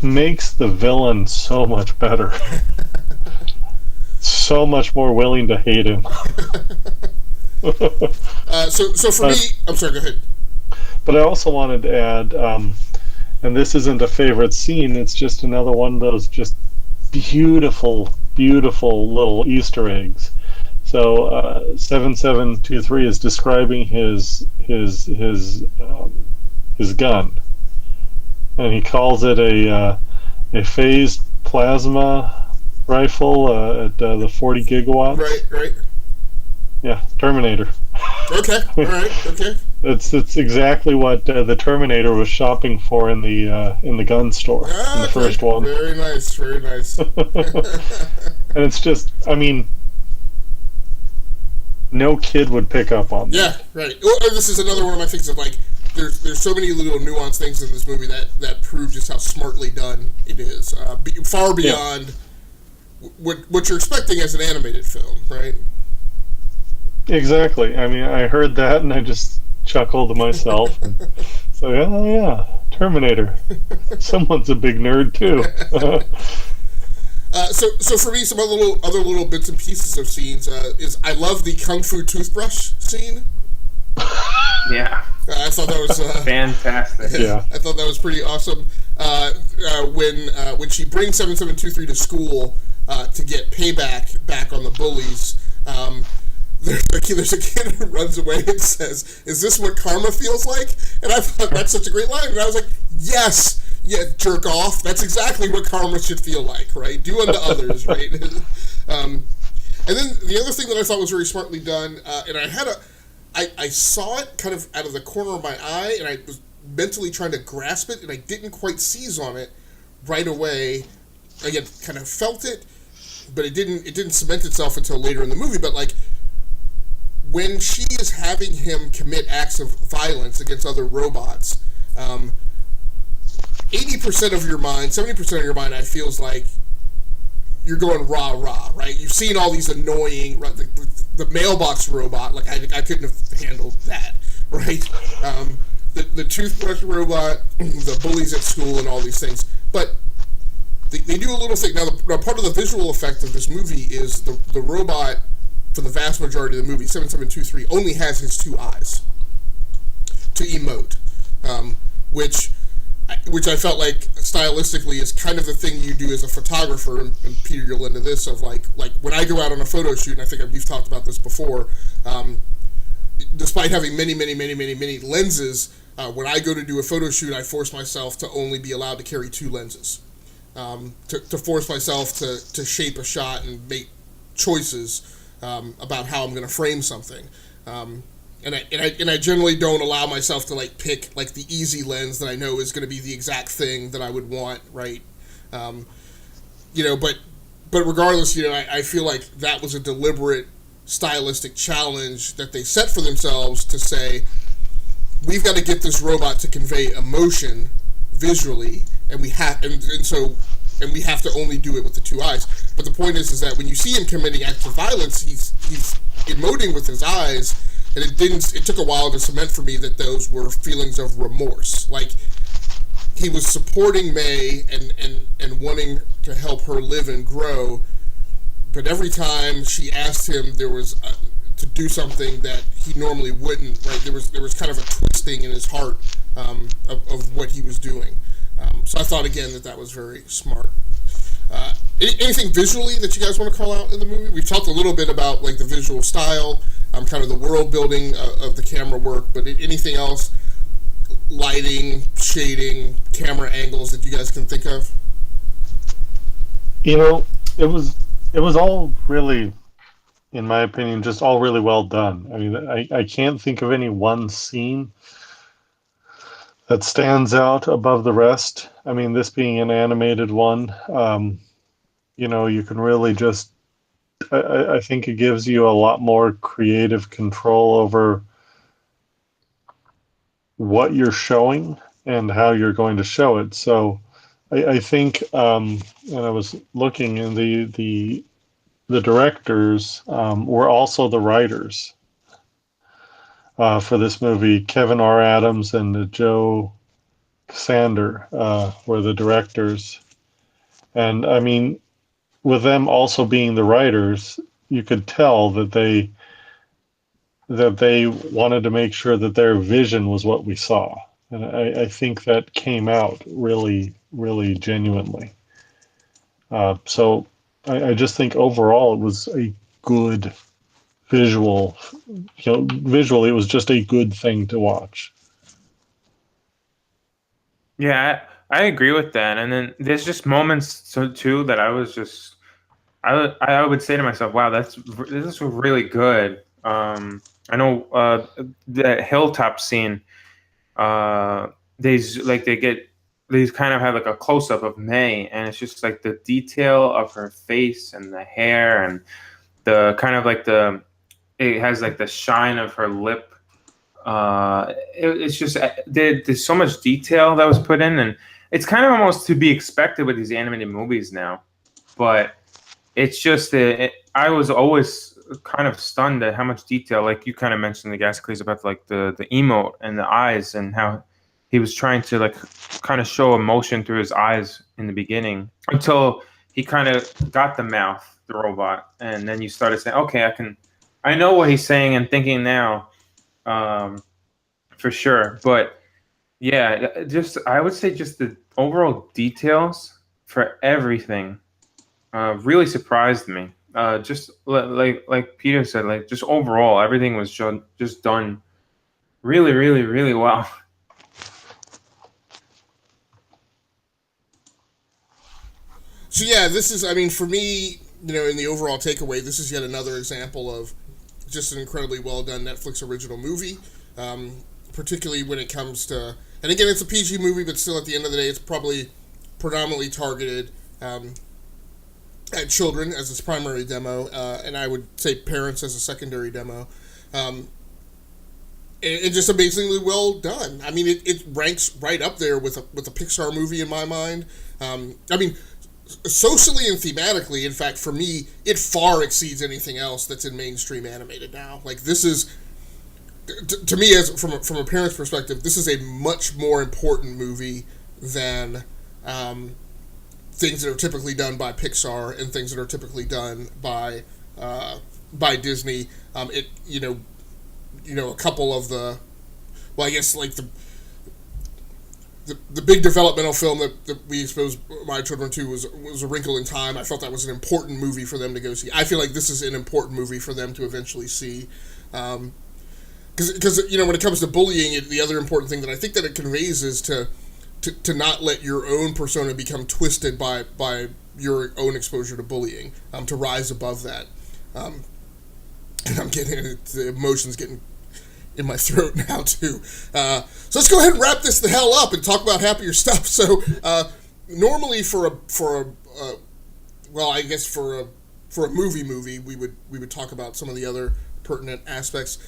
makes the villain so much better. So much more willing to hate him. So for me, I'm sorry, go ahead. But I also wanted to add, and this isn't a favorite scene, it's just another one of those just beautiful little Easter eggs. So 7723 is describing his gun, and he calls it a phased plasma rifle at the 40 gigawatts. Right. Yeah, Terminator. Okay. All right. Okay. It's exactly what the Terminator was shopping for in the gun store in the first one. Very nice. And it's just, no kid would pick up on that. Yeah, right. Well, this is another one of my things of like, there's so many little nuanced things in this movie that prove just how smartly done it is. Far beyond what you're expecting as an animated film, right? Exactly. I heard that and I just chuckled to myself. So yeah, Terminator. Someone's a big nerd too. So for me, some other little bits and pieces of scenes is I love the kung fu toothbrush scene. Yeah. I thought that was fantastic. Yeah. I thought that was pretty awesome. When she brings 7723 to school to get payback back on the bullies, there's a kid who runs away and says, "Is this what karma feels like?" And I thought that's such a great line, and I was like, "Yes, yeah, jerk off. That's exactly what karma should feel like, right? Do unto others, right?" And then the other thing that I thought was very smartly done, and I saw it kind of out of the corner of my eye, and I was mentally trying to grasp it, and I didn't quite seize on it right away. I kind of felt it, but it didn't cement itself until later in the movie. But like when she is having him commit acts of violence against other robots, 80% of your mind, 70% of your mind, I feels like you're going rah rah, right? You've seen all these annoying, right, the mailbox robot, like I couldn't have handled that, right? The toothbrush robot, the bullies at school, and all these things. But they do a little thing. Now, part of the visual effect of this movie is the robot, for the vast majority of the movie, 7723, only has his two eyes to emote, which I felt like stylistically is kind of the thing you do as a photographer, and Peter, you'll into this, of like when I go out on a photo shoot, and I think we've talked about this before, despite having many lenses, when I go to do a photo shoot, I force myself to only be allowed to carry two lenses, to force myself to shape a shot and make choices about how I'm going to frame something. And I generally don't allow myself to like pick like the easy lens that I know is going to be the exact thing that I would want, right? But regardless, I feel like that was a deliberate stylistic challenge that they set for themselves to say, we've got to get this robot to convey emotion visually, and we have to only do it with the two eyes. But the point is that when you see him committing acts of violence, he's emoting with his eyes. And it took a while to cement for me that those were feelings of remorse. Like, he was supporting May and wanting to help her live and grow, but every time she asked him to do something that he normally wouldn't, right, there was kind of a twisting in his heart of what he was doing. So I thought, again, that was very smart. Anything visually that you guys want to call out in the movie? We've talked a little bit about like the visual style, kind of the world building of the camera work, but anything else, lighting, shading, camera angles that you guys can think of? It was all really, in my opinion, just all really well done. I mean, I can't think of any one scene that stands out above the rest. I mean, this being an animated one, you can really just, I think it gives you a lot more creative control over what you're showing and how you're going to show it. So I think, and I was looking, and the directors were also the writers for this movie. Kevin R. Adams and Joe Sander were the directors. And I mean, with them also being the writers, you could tell that they wanted to make sure that their vision was what we saw. And I think that came out really, really genuinely. So I just think overall it was a good visual, visually it was just a good thing to watch. Yeah, I agree with that. And then there's just moments too that I would say to myself, wow, this is really good. I know the hilltop scene, they kind of have like a close up of May, and it's just like the detail of her face and the hair and the kind of like it has like the shine of her lip. It's just there's so much detail that was put in, and it's kind of almost to be expected with these animated movies now. But it's just I was always kind of stunned at how much detail, like you kind of mentioned, the Agasicles, about like the emote and the eyes, and how he was trying to like kind of show emotion through his eyes in the beginning, until he kind of got the mouth, the robot, and then you started saying, okay, I know what he's saying and thinking now, for sure. But yeah, I would say just the overall details for everything really surprised me. Just like Peter said, like just overall, everything was just done really, really, really well. So yeah, this is, I mean, for me, in the overall takeaway, this is yet another example of just an incredibly well done Netflix original movie. Particularly when it comes to, and again, it's a PG movie, but still, at the end of the day, it's probably predominantly targeted at children as its primary demo, and I would say parents as a secondary demo. And just amazingly well done. I mean, it ranks right up there with a Pixar movie in my mind. I mean, socially and thematically, in fact, for me, it far exceeds anything else that's in mainstream animated now. Like, this is, to me, as from a parent's perspective, this is a much more important movie than things that are typically done by Pixar and things that are typically done by Disney. A couple of the, well, I guess like the big developmental film that we exposed my children to was A Wrinkle in Time. I felt that was an important movie for them to go see. I feel like this is an important movie for them to eventually see. Because when it comes to bullying, the other important thing that I think that it conveys is to not let your own persona become twisted by your own exposure to bullying, to rise above that. And I'm getting the emotions getting in my throat now too. So let's go ahead and wrap this the hell up and talk about happier stuff. So normally for a movie we would talk about some of the other pertinent aspects.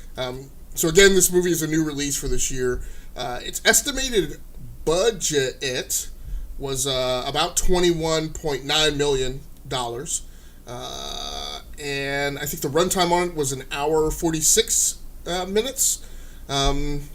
So again, this movie is a new release for this year. Its estimated budget was about $21.9 million. And I think the runtime on it was an hour 46 minutes. And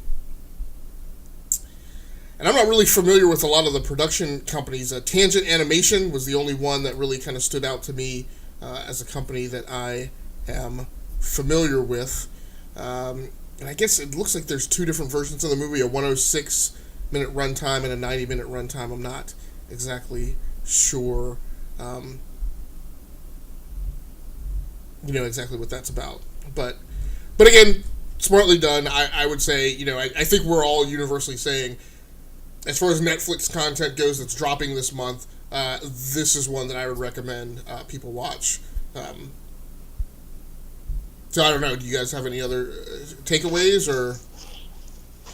I'm not really familiar with a lot of the production companies. Tangent Animation was the only one that really kind of stood out to me as a company that I am familiar with. And I guess it looks like there's two different versions of the movie, a 106-minute runtime and a 90-minute runtime. I'm not exactly sure exactly what that's about. But again, smartly done. I would say, I think we're all universally saying, as far as Netflix content goes that's dropping this month, this is one that I would recommend people watch. So I don't know, do you guys have any other takeaways or?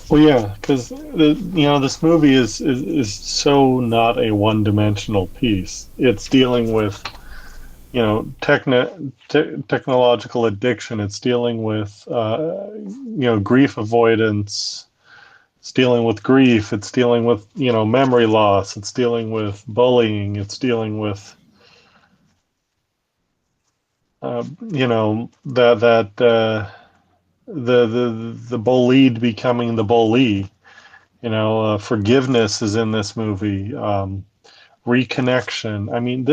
Well, yeah, because this movie is so not a one-dimensional piece. It's dealing with technological addiction. It's dealing with grief avoidance. It's dealing with grief. It's dealing with memory loss. It's dealing with bullying. It's dealing with the bullied becoming the bully. Forgiveness is in this movie. Reconnection. I mean,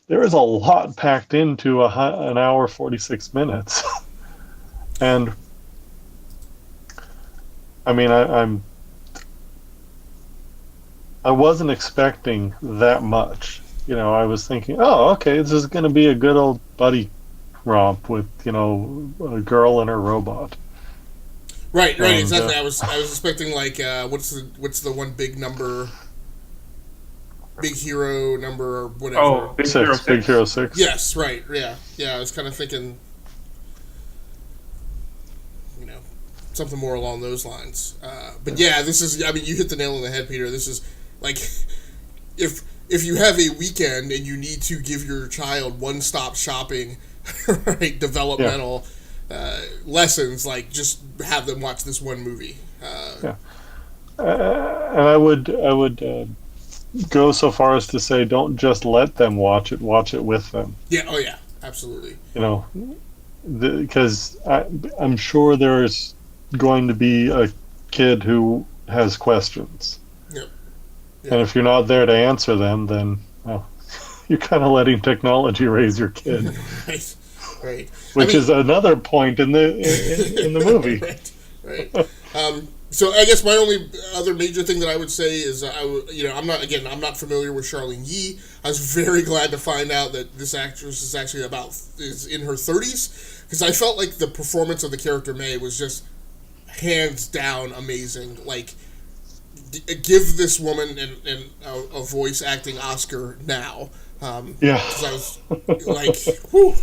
there is a lot packed into an hour 46 minutes. And I mean, I wasn't expecting that much. I was thinking, oh, okay, this is going to be a good old buddy romp with a girl and her robot. Right, exactly. I was expecting like what's the one big number, Big Hero number or whatever. Oh, Big Hero 6. Big Hero 6. Yes, right. Yeah. I was kind of thinking, something more along those lines. But yeah, this is. I mean, you hit the nail on the head, Peter. This is like if you have a weekend and you need to give your child one-stop shopping, right, developmental lessons, like just have them watch this one movie. And I would go so far as to say, don't just let them watch it with them. Yeah. Oh yeah. Absolutely. Because I'm sure there's going to be a kid who has questions. Yep. And if you're not there to answer them, then You're kind of letting technology raise your kid, right. Which is another point in the in the movie. Right. So I guess my only other major thing that I would say is I'm not familiar with Charlene Yee. I was very glad to find out that this actress is actually is in her 30s, because I felt like the performance of the character May was just hands down amazing. Like, give this woman a voice acting Oscar now. Because I was like, whew,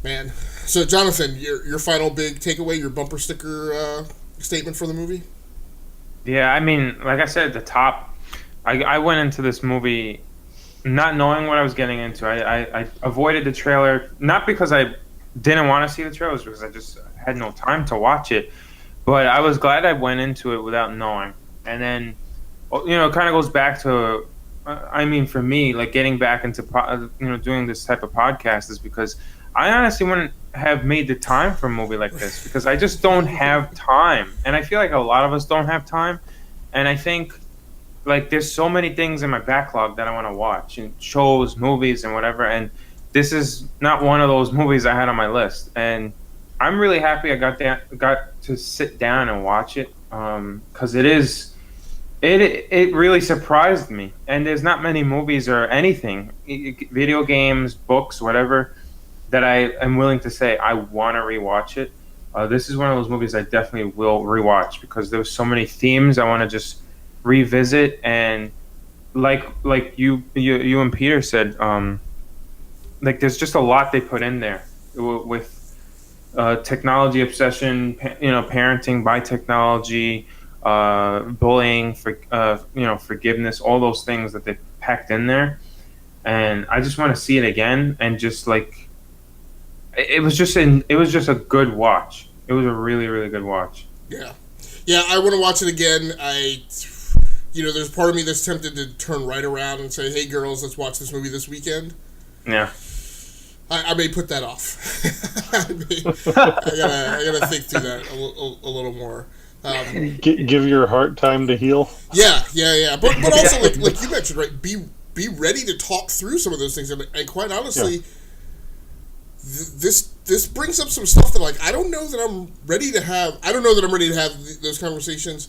man. So Jonathan, your final big takeaway, your bumper sticker statement for the movie? Yeah, I mean, like I said at the top, I went into this movie not knowing what I was getting into. I avoided the trailer, not because I didn't want to see the trailers, because I just had no time to watch it. But I was glad I went into it without knowing. And then, it kind of goes back to, for me, like getting back into, doing this type of podcast is because I honestly wouldn't have made the time for a movie like this, because I just don't have time. And I feel like a lot of us don't have time. And I think, like, there's so many things in my backlog that I want to watch, and shows, movies, and whatever. And this is not one of those movies I had on my list. And I'm really happy I got to sit down and watch it, because it really surprised me. And there's not many movies or anything, video games, books, whatever, that I am willing to say I want to rewatch it. This is one of those movies I definitely will rewatch, because there's so many themes I want to just revisit. And like you and Peter said, like, there's just a lot they put in there with technology obsession, parenting by technology, bullying, forgiveness, all those things that they packed in there. And I just want to see it again, and just like, it was just a good watch. It was a really, really good watch. Yeah, I want to watch it again. There's part of me that's tempted to turn right around and say, "Hey, girls, let's watch this movie this weekend." Yeah. I may put that off. I gotta think through that a little more. Give your heart time to heal. Yeah. But also, like you mentioned, right? Be ready to talk through some of those things, and quite honestly, this brings up some stuff that, like, I don't know that I'm ready to have. I don't know that I'm ready to have those conversations.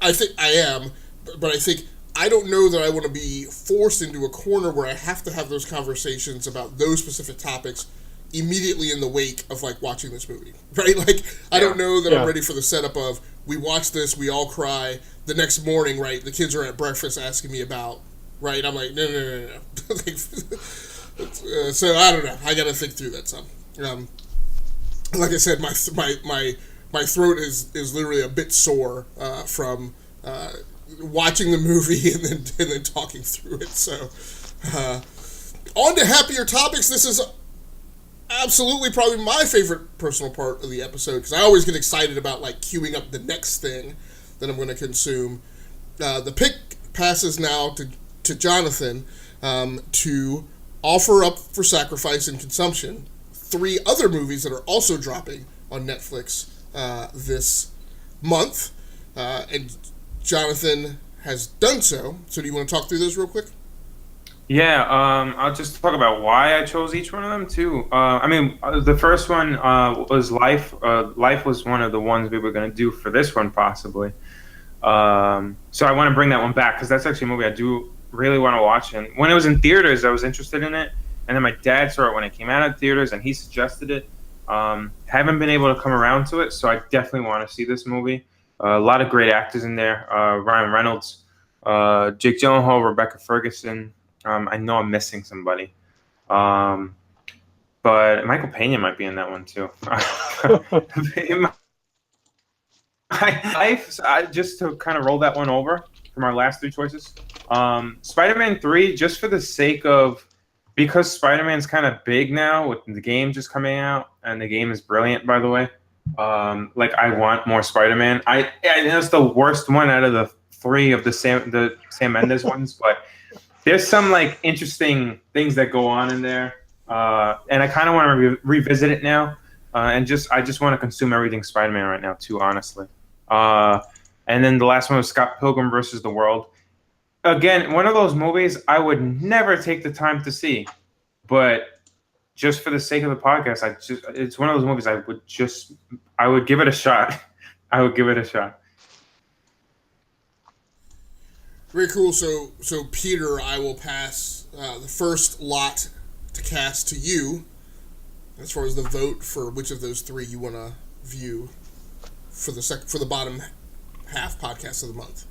I think I am, but I think I don't know that I want to be forced into a corner where I have to have those conversations about those specific topics immediately in the wake of, like, watching this movie, right? Like, I don't know that I'm ready for the setup of, we watch this, we all cry, the next morning, right, the kids are at breakfast asking me about, right? I'm like, no. So I don't know. I got to think through that some. Like I said, my throat is literally a bit sore from watching the movie and then talking through it. So, on to happier topics. This is absolutely probably my favorite personal part of the episode, because I always get excited about, like, queuing up the next thing that I'm going to consume. The pick passes now to Jonathan to offer up for sacrifice and consumption 3 other movies that are also dropping on Netflix this month, and Jonathan has done so. So do you want to talk through those real quick? Yeah, I'll just talk about why I chose each one of them too. The first one was Life. Life was one of the ones we were going to do for this one, possibly. So I want to bring that one back, because that's actually a movie I do really want to watch. And when it was in theaters, I was interested in it. And then my dad saw it when it came out of theaters, and he suggested it. Haven't been able to come around to it, so I definitely want to see this movie. A lot of great actors in there. Ryan Reynolds, Jake Gyllenhaal, Rebecca Ferguson. I know I'm missing somebody. But Michael Pena might be in that one too. Just to kind of roll that one over from our last 3 choices. Spider-Man 3, just for the sake of, because Spider-Man's kind of big now with the game just coming out, and the game is brilliant, by the way. I want more Spider-Man. I know it's the worst one out of the 3 of the Sam Mendes ones, but there's some, like, interesting things that go on in there, and I kind of want to revisit it now, and I just want to consume everything Spider-Man right now too, honestly. And then the last one was Scott Pilgrim versus the World. again, one of those movies I would never take the time to see, but just for the sake of the podcast, it's one of those movies I would give it a shot. I would give it a shot. Very cool. So Peter, I will pass the first lot to cast to you as far as the vote for which of those three you want to view for the bottom half podcast of the month.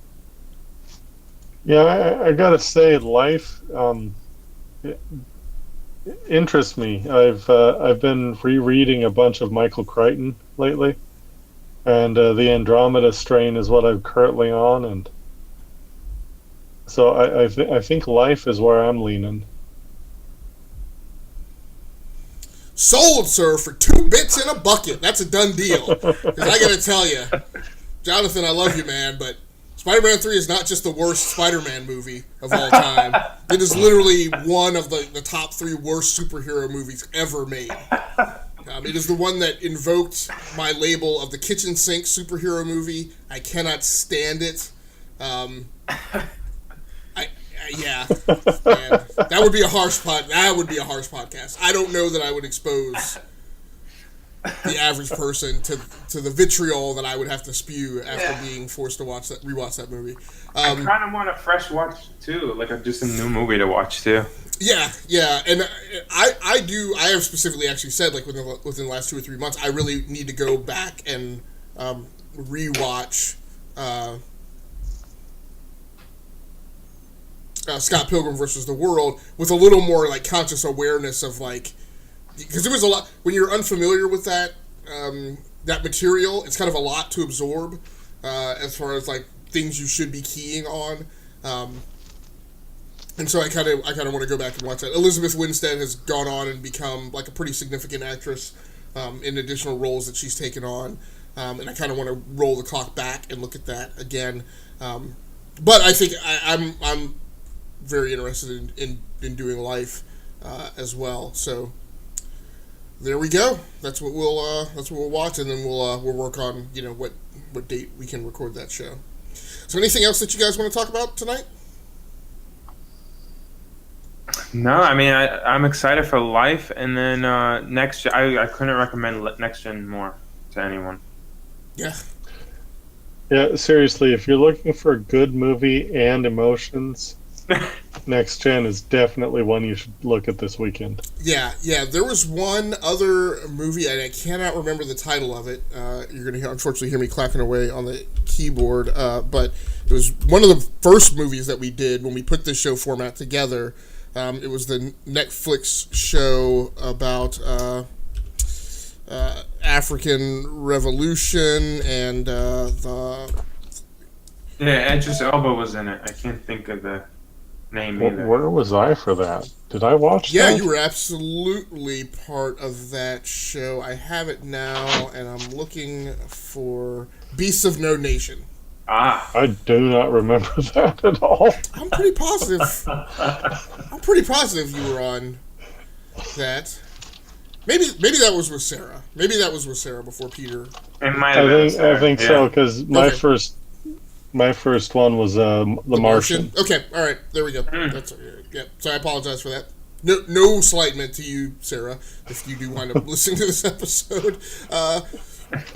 Yeah, I gotta say, Life interests me. I've been rereading a bunch of Michael Crichton lately, and the Andromeda Strain is what I'm currently on, and so I think Life is where I'm leaning. Sold, sir, for 2 bits in a bucket. That's a done deal. 'Cause I gotta tell you, Jonathan, I love you, man, but Spider-Man 3 is not just the worst Spider-Man movie of all time. It is literally one of the top 3 worst superhero movies ever made. It is the one that invoked my label of the kitchen sink superhero movie. I cannot stand it. Yeah, man, that would be a harsh podcast. I don't know that I would expose the average person to the vitriol that I would have to spew after being forced to rewatch that movie. I kind of want a fresh watch too, like just a new movie to watch too. Yeah, and I have specifically actually said, like, within the last 2 or 3 months, I really need to go back and rewatch Scott Pilgrim versus the World with a little more, like, conscious awareness of, like, because there was a lot when you're unfamiliar with that material. It's kind of a lot to absorb as far as, like, things you should be keying on. And so I kind of want to go back and watch that. Elizabeth Winstead has gone on and become, like, a pretty significant actress in additional roles that she's taken on, and I kind of want to roll the clock back and look at that again. But I think I'm very interested in doing Life as well. So there we go. That's what we'll watch, and then we'll work on what date we can record that show. So anything else that you guys want to talk about tonight? No, I mean I'm excited for Life, and then next I couldn't recommend Next Gen more to anyone. Yeah. Yeah, seriously, if you're looking for a good movie and emotions, Next Gen is definitely one you should look at this weekend. Yeah. There was one other movie, and I cannot remember the title of it. You're going to unfortunately hear me clacking away on the keyboard, but it was one of the first movies that we did when we put this show format together. It was the Netflix show about African Revolution and the... Yeah, Idris Elba was in it. I can't think of the name either. Where was I for that? Did I watch that? Yeah, you were absolutely part of that show. I have it now, and I'm looking for Beasts of No Nation. I do not remember that at all. I'm pretty positive you were on that. Maybe that was with Sarah. Maybe that was with Sarah before Peter. It might have been Sarah. I think so, because my first one was The Martian. Okay, all right, there we go. That's yeah. So I apologize for that. No slight to you, Sarah, if you do wind up listening to this episode.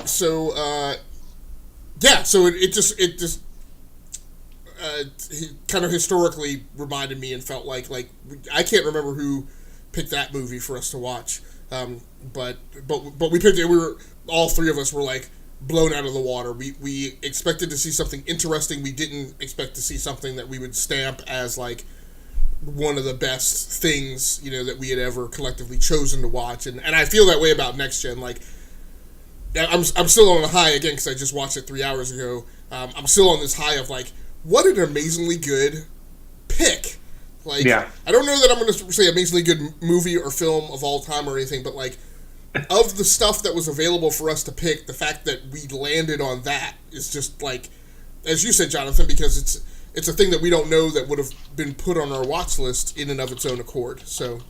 So it just kind of historically reminded me and felt like I can't remember who picked that movie for us to watch, but we picked it. We were all 3 of us were like blown out of the water. We expected to see something interesting. We didn't expect to see something that we would stamp as like one of the best things that we had ever collectively chosen to watch, and I feel that way about Next Gen. Like, I'm still on a high again because I just watched it 3 hours ago. I'm still on this high of like, what an amazingly good pick. Like, yeah. I don't know that I'm going to say amazingly good movie or film of all time or anything, but like, of the stuff that was available for us to pick, the fact that we landed on that is just like, as you said, Jonathan, because it's a thing that we don't know that would have been put on our watch list in and of its own accord. So,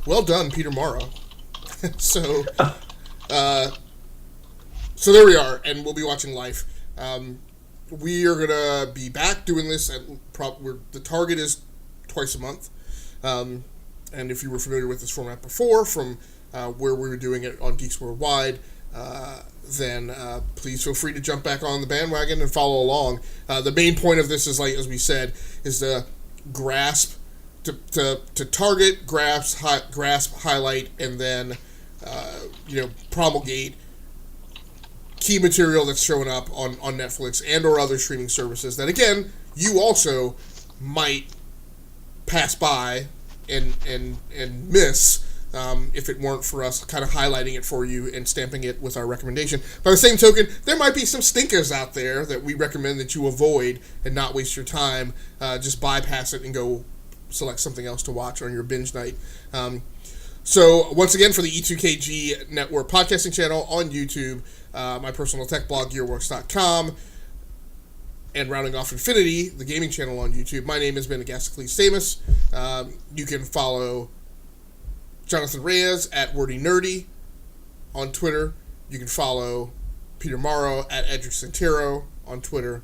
well done, Peter Morrow. So there we are, and we'll be watching Life. we are going to be back doing this at the target is twice a month. And if you were familiar with this format before from where we were doing it on Geeks Worldwide, then please feel free to jump back on the bandwagon and follow along. The main point of this is, like as we said, is to target, grasp, highlight, and then promulgate key material that's showing up on Netflix and or other streaming services that, again, you also might pass by and miss if it weren't for us kind of highlighting it for you and stamping it with our recommendation. By the same token, there might be some stinkers out there that we recommend that you avoid and not waste your time. Just bypass it and go select something else to watch on your binge night. So once again, for the E2KG Network podcasting channel on YouTube, my personal tech blog, gearworks.com, and Rounding Off Infinity, the gaming channel on YouTube, my name has been Agasicles Stamas. You can follow Jonathan Reyes at Wordy Nerdy on Twitter. You can follow Peter Morrow at Edric Santero on Twitter.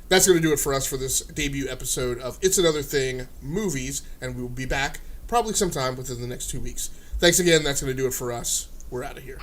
That's going to do it for us for this debut episode of It's Another Thing Movies, and we will be back probably sometime within the next 2 weeks. Thanks again. That's going to do it for us. We're out of here.